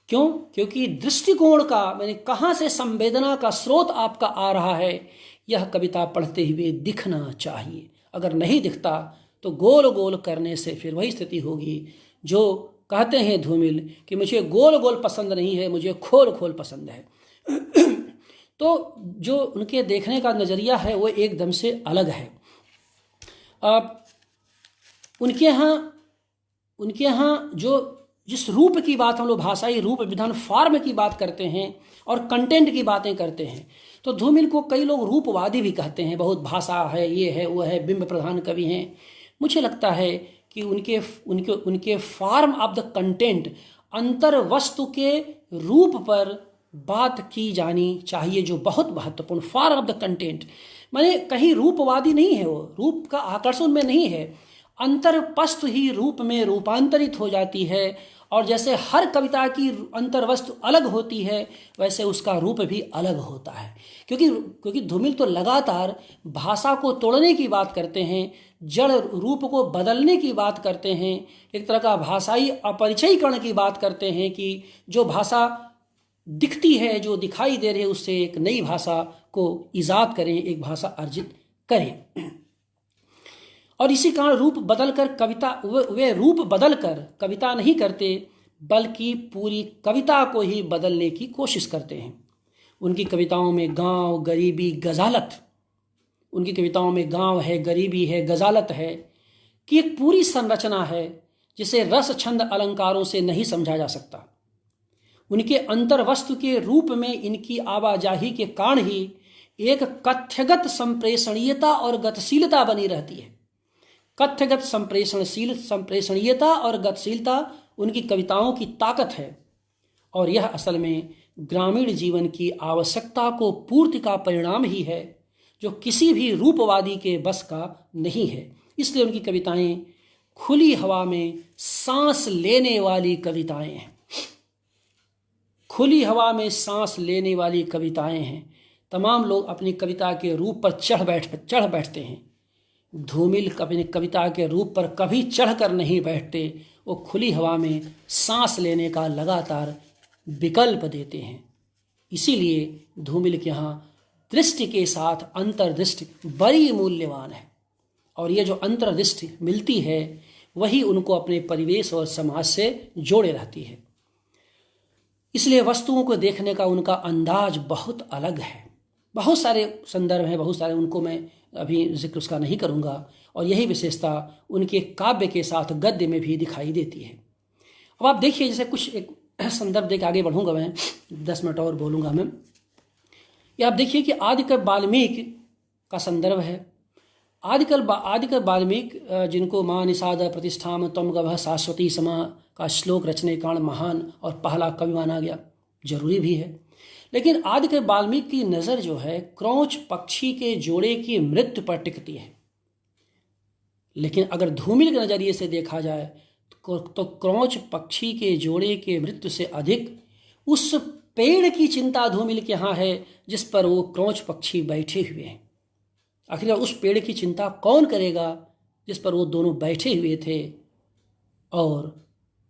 क्यों? क्योंकि दृष्टिकोण का मैंने कहाँ से संवेदना का स्रोत आपका आ रहा है, यह कविता पढ़ते हुए दिखना चाहिए। अगर नहीं दिखता तो गोल गोल करने से फिर वही स्थिति होगी जो कहते हैं धूमिल कि मुझे गोल गोल पसंद नहीं है, मुझे खोल खोल पसंद है। तो जो उनके देखने का नज़रिया है वो एकदम से अलग है। उनके यहाँ जो जिस रूप की बात हम लोग भाषाई रूप विधान फॉर्म की बात करते हैं और कंटेंट की बातें करते हैं, तो धूमिल को कई लोग रूपवादी भी कहते हैं। बहुत भाषा है, ये है, वो है, बिंब प्रधान कवि हैं। मुझे लगता है कि उनके फॉर्म ऑफ द कंटेंट, अंतर वस्तु के रूप पर बात की जानी चाहिए, जो बहुत महत्वपूर्ण। फॉर्म ऑफ द कंटेंट माने कहीं रूपवादी नहीं है, वो रूप का आकर्षण में नहीं है, अंतर वस्तु ही रूप में रूपांतरित हो जाती है। और जैसे हर कविता की अंतर्वस्तु अलग होती है वैसे उसका रूप भी अलग होता है। क्योंकि धूमिल तो लगातार भाषा को तोड़ने की बात करते हैं, जड़ रूप को बदलने की बात करते हैं, एक तरह का भाषाई अपरिचयीकरण की बात करते हैं कि जो भाषा दिखती है, जो दिखाई दे रही है, उससे एक नई भाषा को ईजाद करें, एक भाषा अर्जित करें। और इसी कारण रूप बदलकर कविता, वे रूप बदलकर कविता नहीं करते बल्कि पूरी कविता को ही बदलने की कोशिश करते हैं। उनकी कविताओं में गांव, गरीबी, गजालत, उनकी कविताओं में गांव है, गरीबी है, गजालत है कि एक पूरी संरचना है जिसे रस छंद अलंकारों से नहीं समझा जा सकता। उनके अंतर्वस्तु के रूप में इनकी आवाजाही के कारण ही एक कथ्यगत संप्रेषणीयता और गतिशीलता बनी रहती है। कथ्यगत संप्रेषणीयता और गतिशीलता उनकी कविताओं की ताकत है, और यह असल में ग्रामीण जीवन की आवश्यकता को पूर्ति का परिणाम ही है, जो किसी भी रूपवादी के बस का नहीं है। इसलिए उनकी कविताएं खुली हवा में सांस लेने वाली कविताएं हैं। खुली हवा में सांस लेने वाली कविताएं हैं। तमाम लोग अपनी कविता के रूप पर चढ़ बैठते हैं। धूमिल अपनी कविता के रूप पर कभी चढ़कर नहीं बैठते, वो खुली हवा में सांस लेने का लगातार विकल्प देते हैं। इसीलिए धूमिल के यहाँ दृष्टि के साथ अंतर्दृष्टि बड़ी मूल्यवान है, और ये जो अंतर्दृष्टि मिलती है वही उनको अपने परिवेश और समाज से जोड़े रहती है। इसलिए वस्तुओं को देखने का उनका अंदाज बहुत अलग है। बहुत सारे संदर्भ हैं, बहुत सारे, उनको मैं अभी जिक्र उसका नहीं करूँगा, और यही विशेषता उनके काव्य के साथ गद्य में भी दिखाई देती है। अब आप देखिए, जैसे कुछ एक संदर्भ देकर आगे बढ़ूँगा, मैं 10 मिनट और बोलूँगा मैं। ये आप देखिए कि आदिकवि वाल्मीकि का संदर्भ है। आदिकवि वाल्मीकि जिनको माँ निषाद प्रतिष्ठाम त्वं गवः शाश्वती समा का श्लोक रचने कारण महान और पहला कवि माना गया, जरूरी भी है। लेकिन आदिकवि वाल्मीकि की नज़र जो है क्रौंच पक्षी के जोड़े की मृत्यु पर टिकती है। लेकिन अगर धूमिल के नज़रिए से देखा जाए तो क्रौंच पक्षी के जोड़े के मृत्यु से अधिक उस पेड़ की चिंता धूमिल के यहाँ है जिस पर वो क्रौंच पक्षी बैठे हुए हैं। आखिर उस पेड़ की चिंता कौन करेगा जिस पर वो दोनों बैठे हुए थे और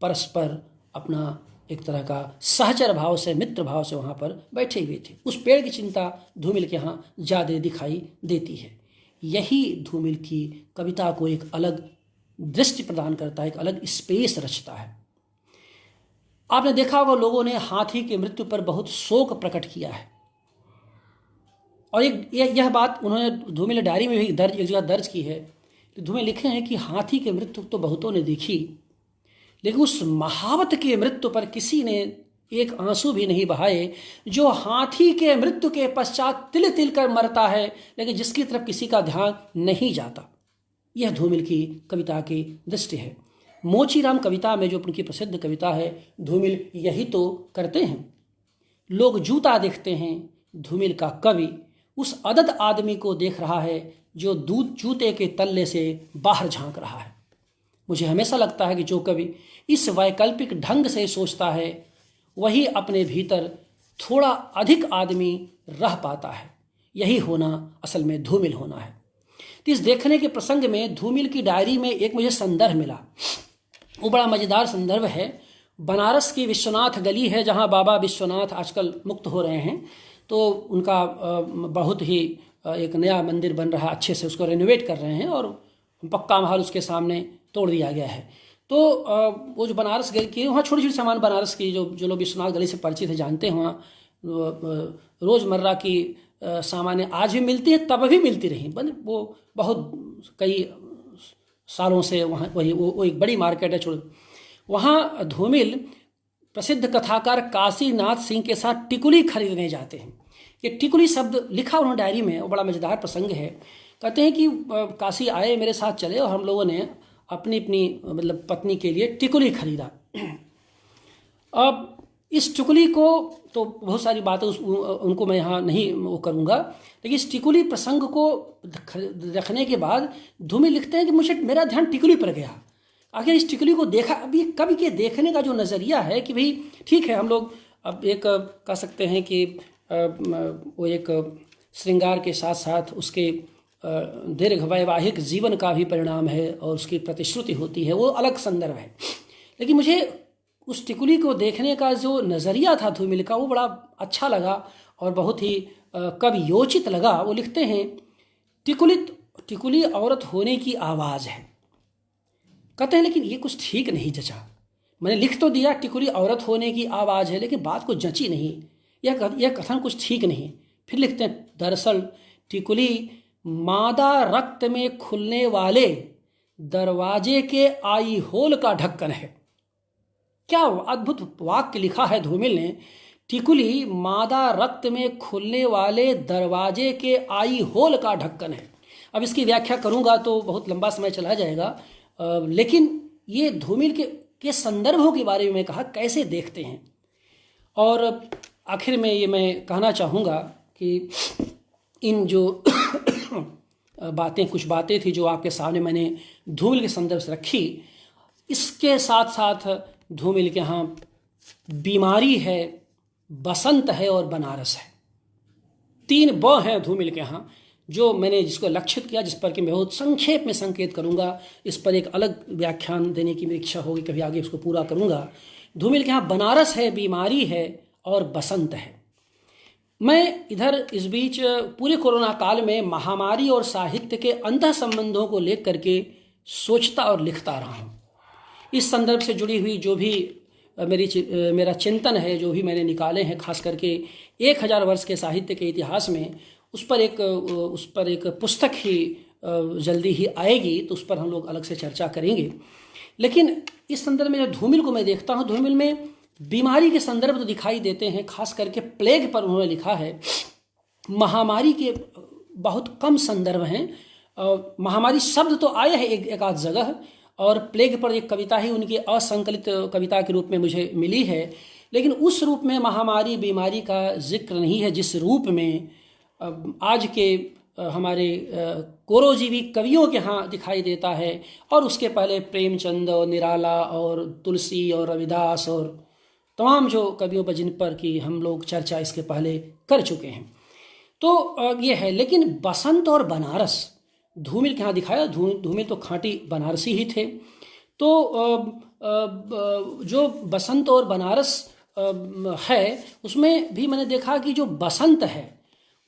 परस्पर अपना एक तरह का सहचर भाव से, मित्र भाव से वहाँ पर बैठे हुए थे। उस पेड़ की चिंता धूमिल के यहाँ ज़्यादा दिखाई देती है। यही धूमिल की कविता को एक अलग दृष्टि प्रदान करता है, एक अलग स्पेस रचता है। आपने देखा होगा लोगों ने हाथी की मृत्यु पर बहुत शोक प्रकट किया है, और यह बात उन्होंने धूमिल डायरी में भी एक जगह दर्ज की है। तो धूमिल लिखे हैं कि हाथी की मृत्यु तो बहुतों ने देखी, लेकिन उस महावत की मृत्यु पर किसी ने एक आंसू भी नहीं बहाए, जो हाथी के मृत्यु के पश्चात तिल तिल कर मरता है, लेकिन जिसकी तरफ किसी का ध्यान नहीं जाता। यह धूमिल की कविता की दृष्टि है। मोचीराम कविता में जो उनकी प्रसिद्ध कविता है, धूमिल यही तो करते हैं। लोग जूता देखते हैं, धूमिल का कवि उस अदद आदमी को देख रहा है जो दूध जूते के तल्ले से बाहर झांक रहा है। मुझे हमेशा लगता है कि जो कवि इस वैकल्पिक ढंग से सोचता है वही अपने भीतर थोड़ा अधिक आदमी रह पाता है। यही होना असल में धूमिल होना है। तो इस देखने के प्रसंग में धूमिल की डायरी में एक मुझे संदर्भ मिला। वो बड़ा मज़ेदार संदर्भ है। बनारस की विश्वनाथ गली है जहाँ बाबा विश्वनाथ आजकल मुक्त हो रहे हैं, तो उनका बहुत ही एक नया मंदिर बन रहा है, अच्छे से उसको रेनोवेट कर रहे हैं और पक्का महल उसके सामने तोड़ दिया गया है। तो वो जो बनारस गली की वहाँ छोटी छोटी सामान बनारस की जो लोग विश्वनाथ गली से परिचित है जानते हैं, वहाँ रोज़मर्रा की सामानें आज भी मिलती हैं, तब भी मिलती रही। वो बहुत कई सालों से वहाँ वो एक बड़ी मार्केट है। छोड़ वहाँ धूमिल प्रसिद्ध कथाकार काशीनाथ सिंह के साथ टिकुली खरीदने जाते हैं। ये टिकुली शब्द लिखा उन्होंने डायरी में, वो बड़ा मज़ेदार प्रसंग है। कहते हैं कि काशी आए, मेरे साथ चले और हम लोगों ने अपनी मतलब पत्नी के लिए टिकुली खरीदा। अब इस टिकुली को तो बहुत सारी बातें उनको मैं यहाँ नहीं वो करूँगा, लेकिन इस टिकुली प्रसंग को रखने के बाद धूमिल लिखते हैं कि मेरा ध्यान टिकुली पर गया। आखिर इस टिकुली को देखा, अब ये कवि के देखने का जो नज़रिया है कि भाई ठीक है, हम लोग अब एक कह सकते हैं कि वो एक श्रृंगार के साथ साथ उसके दीर्घ वैवाहिक जीवन का भी परिणाम है और उसकी प्रतिश्रुति होती है, वो अलग संदर्भ है। लेकिन मुझे उस टिकुली को देखने का जो नज़रिया था धूमिल का, वो बड़ा अच्छा लगा और बहुत ही कवियोचित लगा। वो लिखते हैं, टिकुली औरत होने की आवाज़ है। कहते हैं लेकिन ये कुछ ठीक नहीं जचा। मैंने लिख तो दिया टिकुली औरत होने की आवाज़ है, लेकिन बात को जची नहीं, यह कथन कुछ ठीक नहीं। फिर लिखते हैं, दरअसल टिकुली मादा रक्त में खुलने वाले दरवाजे के आई होल का ढक्कन है। क्या अद्भुत वाक्य लिखा है धूमिल ने। टिकुली मादा रक्त में खुलने वाले दरवाजे के आई होल का ढक्कन है। अब इसकी व्याख्या करूंगा तो बहुत लंबा समय चला जाएगा, लेकिन ये धूमिल के संदर्भों के बारे में मैं कहा कैसे देखते हैं। और आखिर में ये मैं कहना चाहूँगा कि इन जो कुछ बातें थी जो आपके सामने मैंने धूमिल के संदर्भ से रखी, इसके साथ साथ धूमिल के यहाँ बीमारी है, बसंत है और बनारस है। 3 ब हैं धूमिल के यहाँ, जो मैंने जिसको लक्षित किया, जिस पर कि मैं बहुत संक्षेप में संकेत करूँगा। इस पर एक अलग व्याख्यान देने की मेरी इच्छा होगी, कभी आगे उसको पूरा करूँगा। धूमिल के यहाँ बनारस है, बीमारी है और बसंत है। मैं इधर इस बीच पूरे कोरोना काल में महामारी और साहित्य के अंतः संबंधों को लेकर के सोचता और लिखता रहा हूँ। इस संदर्भ से जुड़ी हुई जो भी मेरा चिंतन है, जो भी मैंने निकाले हैं, खास करके 1000 वर्ष के साहित्य के इतिहास में, उस पर एक पुस्तक ही जल्दी ही आएगी, तो उस पर हम लोग अलग से चर्चा करेंगे। लेकिन इस संदर्भ में जो धूमिल को मैं देखता हूँ, धूमिल में बीमारी के संदर्भ तो दिखाई देते हैं। खास करके प्लेग पर उन्होंने लिखा है। महामारी के बहुत कम संदर्भ हैं। महामारी शब्द तो आया है एक आध जगह, और प्लेग पर एक कविता ही उनकी असंकलित कविता के रूप में मुझे मिली है, लेकिन उस रूप में महामारी बीमारी का जिक्र नहीं है जिस रूप में आज के हमारे कोरोजीवी कवियों के यहाँ दिखाई देता है। और उसके पहले प्रेमचंद और निराला और तुलसी और रविदास और तमाम जो कवियों पर जिन पर कि हम लोग चर्चा इसके पहले कर चुके हैं। तो ये है। लेकिन बसंत और बनारस धूमिल के यहाँ दिखाया। धूमिल तो खांटी बनारसी ही थे। तो जो बसंत और बनारस है, उसमें भी मैंने देखा कि जो बसंत है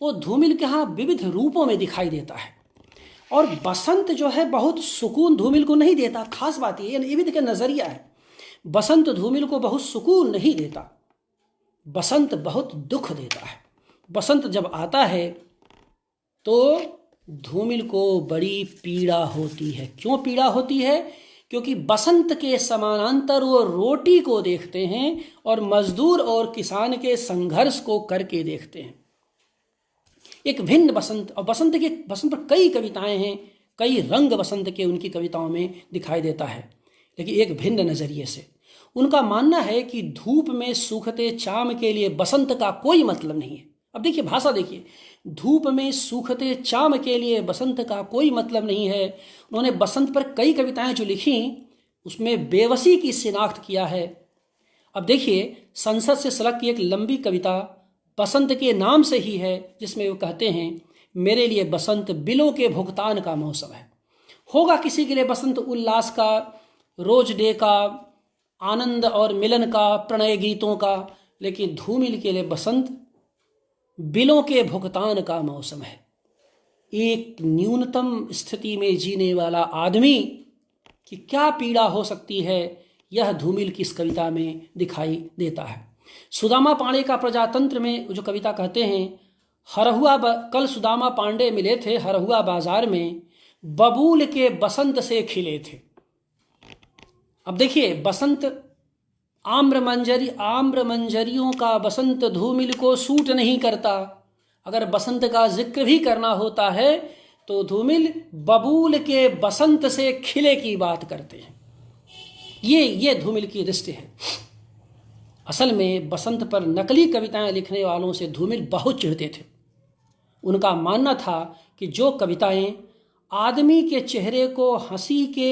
वो धूमिल के यहाँ विविध रूपों में दिखाई देता है। और बसंत जो है बहुत सुकून धूमिल को नहीं देता। खास बात ये भी देखिए नज़रिया है। बसंत धूमिल को बहुत सुकून नहीं देता, बसंत बहुत दुख देता है। बसंत जब आता है तो धूमिल को बड़ी पीड़ा होती है। क्यों पीड़ा होती है? क्योंकि बसंत के समानांतर वो रोटी को देखते हैं और मजदूर और किसान के संघर्ष को करके देखते हैं। एक भिन्न बसंत। और बसंत पर कई कविताएं हैं, कई रंग बसंत के उनकी कविताओं में दिखाई देता है, लेकिन एक भिन्न नज़रिए से। उनका मानना है कि धूप में सूखते चाम के लिए बसंत का कोई मतलब नहीं है। अब देखिए भाषा देखिए, धूप में सूखते चाम के लिए बसंत का कोई मतलब नहीं है। उन्होंने बसंत पर कई कविताएं जो लिखी उसमें बेबसी की शिनाख्त किया है। अब देखिए संसद से सलग की एक लंबी कविता बसंत के नाम से ही है, जिसमें वो कहते हैं, मेरे लिए बसंत बिलों के भुगतान का मौसम है। होगा किसी के लिए बसंत उल्लास का, रोज डे का, आनंद और मिलन का, प्रणय गीतों का, लेकिन धूमिल के लिए बसंत बिलों के भुगतान का मौसम है। एक न्यूनतम स्थिति में जीने वाला आदमी की क्या पीड़ा हो सकती है, यह धूमिल की इस कविता में दिखाई देता है। सुदामा पांडे का प्रजातंत्र में जो कविता कहते हैं, कल सुदामा पांडे मिले थे हरहुआ बाजार में, बबूल के बसंत से खिले थे। अब देखिए बसंत आम्र मंजरियों का बसंत धूमिल को सूट नहीं करता। अगर बसंत का जिक्र भी करना होता है तो धूमिल बबूल के बसंत से खिले की बात करते हैं। ये धूमिल की दृष्टि है। असल में बसंत पर नकली कविताएं लिखने वालों से धूमिल बहुत चिढ़ते थे। उनका मानना था कि जो कविताएं आदमी के चेहरे को हंसी के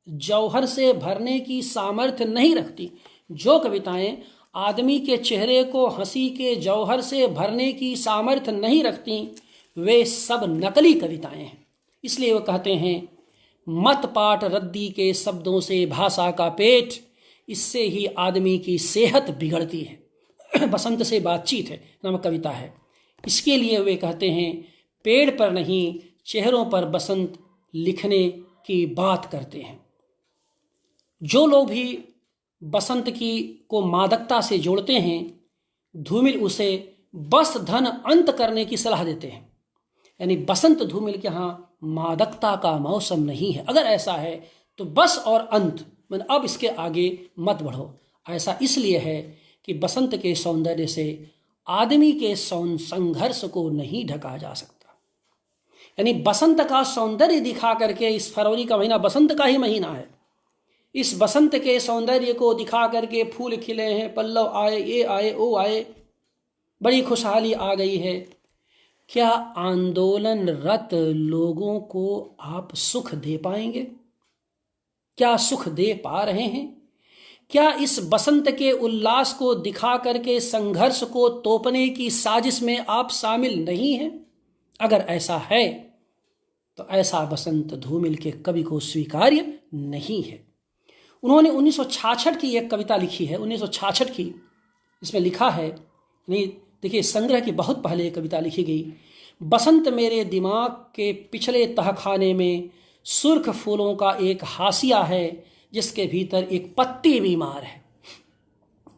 जौहर से भरने की सामर्थ्य नहीं रखती, जो कविताएं आदमी के चेहरे को हंसी के जौहर से भरने की सामर्थ्य नहीं रखती, वे सब नकली कविताएं हैं। इसलिए वो कहते हैं, मत पाट रद्दी के शब्दों से भाषा का पेट, इससे ही आदमी की सेहत बिगड़ती है। बसंत से बातचीत है नामक कविता है। इसके लिए वे कहते हैं, पेड़ पर नहीं चेहरों पर बसंत लिखने की बात करते हैं। जो लोग भी बसंत को मादकता से जोड़ते हैं, धूमिल उसे बस धन अंत करने की सलाह देते हैं। यानी बसंत धूमिल के यहाँ मादकता का मौसम नहीं है। अगर ऐसा है तो बस और अंत, मैंने अब इसके आगे मत बढ़ो। ऐसा इसलिए है कि बसंत के सौंदर्य से आदमी के संघर्ष को नहीं ढका जा सकता। यानी बसंत का सौंदर्य दिखा करके, इस फरवरी का महीना बसंत का ही महीना है, इस बसंत के सौंदर्य को दिखा करके फूल खिले हैं, पल्लव आए, ये आए, वो आए, बड़ी खुशहाली आ गई है। क्या आंदोलनरत लोगों को आप सुख दे पाएंगे? क्या सुख दे पा रहे हैं? क्या इस बसंत के उल्लास को दिखा करके संघर्ष को तोपने की साजिश में आप शामिल नहीं हैं? अगर ऐसा है तो ऐसा बसंत धूमिल के कवि को स्वीकार्य नहीं है। उन्होंने 1966 की एक कविता लिखी है, 1966 की, इसमें लिखा है, नहीं देखिए संग्रह की बहुत पहले एक कविता लिखी गई, बसंत मेरे दिमाग के पिछले तहखाने में सुर्ख फूलों का एक हाशिया है, जिसके भीतर एक पत्ती बीमार है।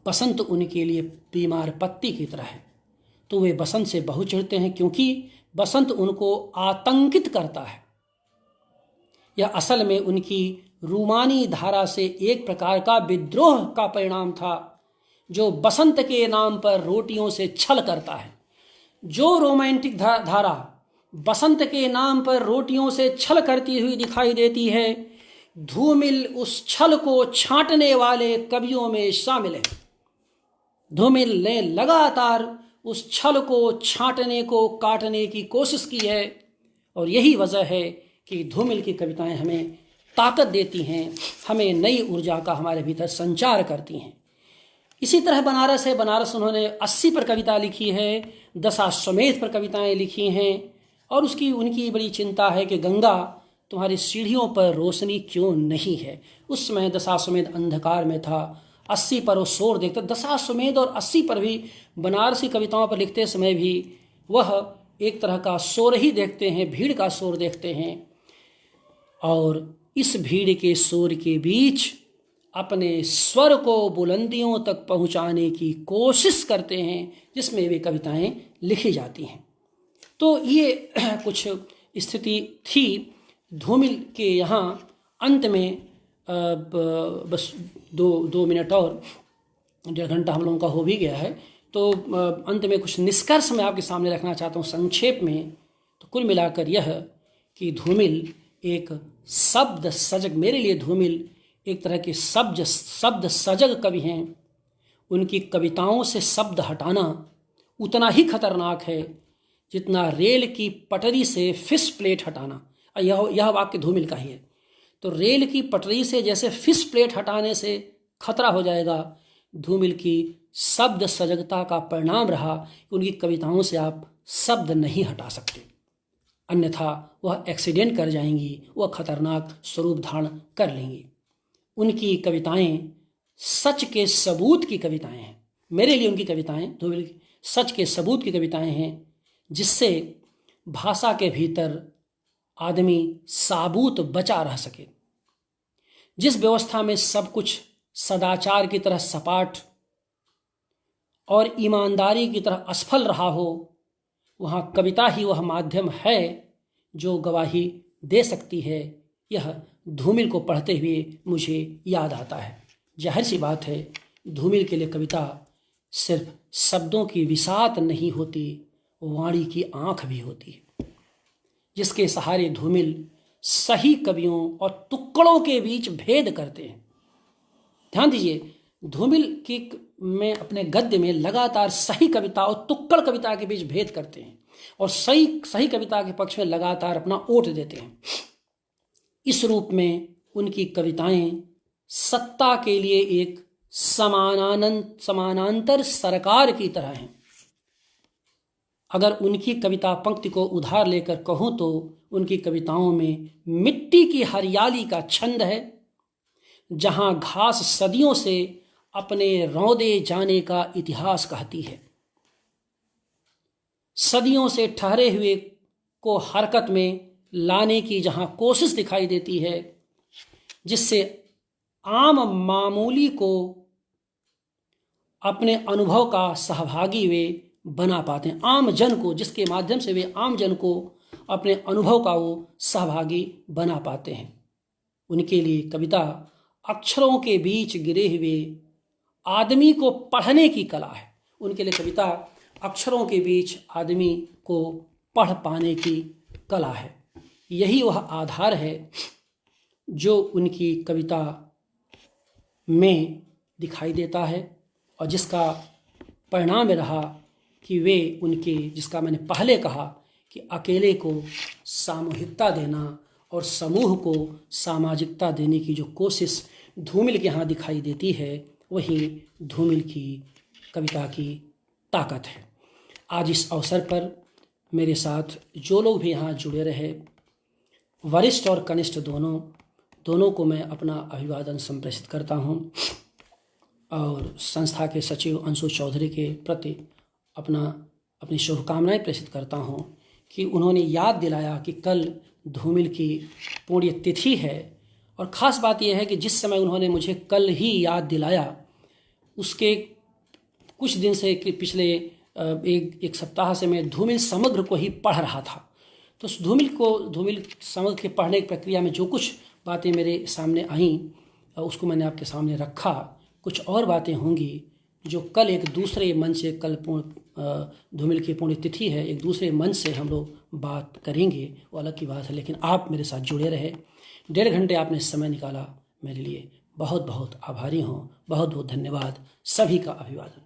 बसंत उनके लिए बीमार पत्ती की तरह है, तो वे बसंत से बहुत चिढ़ते हैं, क्योंकि बसंत उनको आतंकित करता है। यह असल में उनकी रूमानी धारा से एक प्रकार का विद्रोह का परिणाम था, जो बसंत के नाम पर रोटियों से छल करता है। जो रोमांटिक धारा बसंत के नाम पर रोटियों से छल करती हुई दिखाई देती है, धूमिल उस छल को छांटने वाले कवियों में शामिल है। धूमिल ने लगातार उस छल को छांटने को काटने की कोशिश की है, और यही वजह है कि धूमिल की कविताएं हमें ताकत देती हैं, हमें नई ऊर्जा का हमारे भीतर संचार करती हैं। इसी तरह बनारस है, बनारस उन्होंने 80 पर कविता लिखी है, दशाश्वमेध पर कविताएं लिखी हैं, और उनकी बड़ी चिंता है कि गंगा तुम्हारी सीढ़ियों पर रोशनी क्यों नहीं है। उस समय दशाश्वमेध अंधकार में था, 80 पर वो शोर देखते। दशाश्वमेध और 80 पर भी बनारसी कविताओं पर लिखते समय भी वह एक तरह का शोर ही देखते हैं, भीड़ का शोर देखते हैं, और इस भीड़ के शोर के बीच अपने स्वर को बुलंदियों तक पहुंचाने की कोशिश करते हैं, जिसमें वे कविताएं लिखी जाती हैं। तो ये कुछ स्थिति थी धूमिल के यहाँ। अंत में बस दो मिनट और 1.5 घंटा हम लोगों का हो भी गया है, तो अंत में कुछ निष्कर्ष मैं आपके सामने रखना चाहता हूँ संक्षेप में। तो कुल मिलाकर यह कि धूमिल एक शब्द सजग, मेरे लिए धूमिल एक तरह के शब्द सजग कवि हैं। उनकी कविताओं से शब्द हटाना उतना ही खतरनाक है जितना रेल की पटरी से फिश प्लेट हटाना। यह वाक्य धूमिल का ही है। तो रेल की पटरी से जैसे फिश प्लेट हटाने से खतरा हो जाएगा, धूमिल की शब्द सजगता का परिणाम रहा कि उनकी कविताओं से आप शब्द नहीं हटा सकते, अन्यथा वह एक्सीडेंट कर जाएंगी, वह खतरनाक स्वरूप धारण कर लेंगी। उनकी कविताएं सच के सबूत की कविताएं हैं। मेरे लिए उनकी कविताएं धूमिल की सच के सबूत की कविताएं हैं, जिससे भाषा के भीतर आदमी साबूत बचा रह सके। जिस व्यवस्था में सब कुछ सदाचार की तरह सपाट और ईमानदारी की तरह असफल रहा हो, वहाँ कविता ही वह माध्यम है जो गवाही दे सकती है। यह धूमिल को पढ़ते हुए मुझे याद आता है। जाहिर सी बात है, धूमिल के लिए कविता सिर्फ शब्दों की विसात नहीं होती, वाणी की आँख भी होती है, जिसके सहारे धूमिल सही कवियों और टुकड़ों के बीच भेद करते हैं। ध्यान दीजिए, धूमिल की में अपने गद्य में लगातार सही कविता और टुक्कड़ कविता के बीच भेद करते हैं और सही कविता के पक्ष में लगातार अपना ओट देते हैं। इस रूप में उनकी कविताएं सत्ता के लिए एक समानांतर सरकार की तरह हैं। अगर उनकी कविता पंक्ति को उधार लेकर कहूँ तो उनकी कविताओं में मिट्टी की हरियाली का छंद है, जहाँ घास सदियों से अपने रौंदे जाने का इतिहास कहती है। सदियों से ठहरे हुए को हरकत में लाने की जहाँ कोशिश दिखाई देती है, जिससे आम मामूली को अपने अनुभव का सहभागी वे बना पाते हैं। आम जन को, जिसके माध्यम से वे आम जन को अपने अनुभव का वो सहभागी बना पाते हैं। उनके लिए कविता अक्षरों के बीच गिरे हुए आदमी को पढ़ने की कला है। उनके लिए कविता अक्षरों के बीच आदमी को पढ़ पाने की कला है। यही वह आधार है जो उनकी कविता में दिखाई देता है और जिसका परिणाम रहा कि वे उनके, जिसका मैंने पहले कहा कि अकेले को सामूहिकता देना और समूह को सामाजिकता देने की जो कोशिश धूमिल के यहाँ दिखाई देती है, वही धूमिल की कविता की ताकत है। आज इस अवसर पर मेरे साथ जो लोग भी यहाँ जुड़े रहे, वरिष्ठ और कनिष्ठ दोनों को मैं अपना अभिवादन संप्रेषित करता हूँ और संस्था के सचिव अंशु चौधरी के प्रति अपनी शुभकामनाएं प्रेषित करता हूँ कि उन्होंने याद दिलाया कि कल धूमिल की पुण्यतिथि है। और ख़ास बात यह है कि जिस समय उन्होंने मुझे कल ही याद दिलाया, उसके कुछ दिन से कि पिछले एक सप्ताह से मैं धूमिल समग्र को ही पढ़ रहा था। तो धूमिल समग्र के पढ़ने की प्रक्रिया में जो कुछ बातें मेरे सामने आईं, उसको मैंने आपके सामने रखा। कुछ और बातें होंगी जो कल एक दूसरे मंच से, कल धूमिल की पुण्यतिथि है, एक दूसरे मंच से हम लोग बात करेंगे, वो अलग की बात है। लेकिन आप मेरे साथ जुड़े रहे, 1.5 घंटे आपने समय निकाला, मेरे लिए बहुत बहुत आभारी हूँ। बहुत बहुत धन्यवाद। सभी का अभिवादन।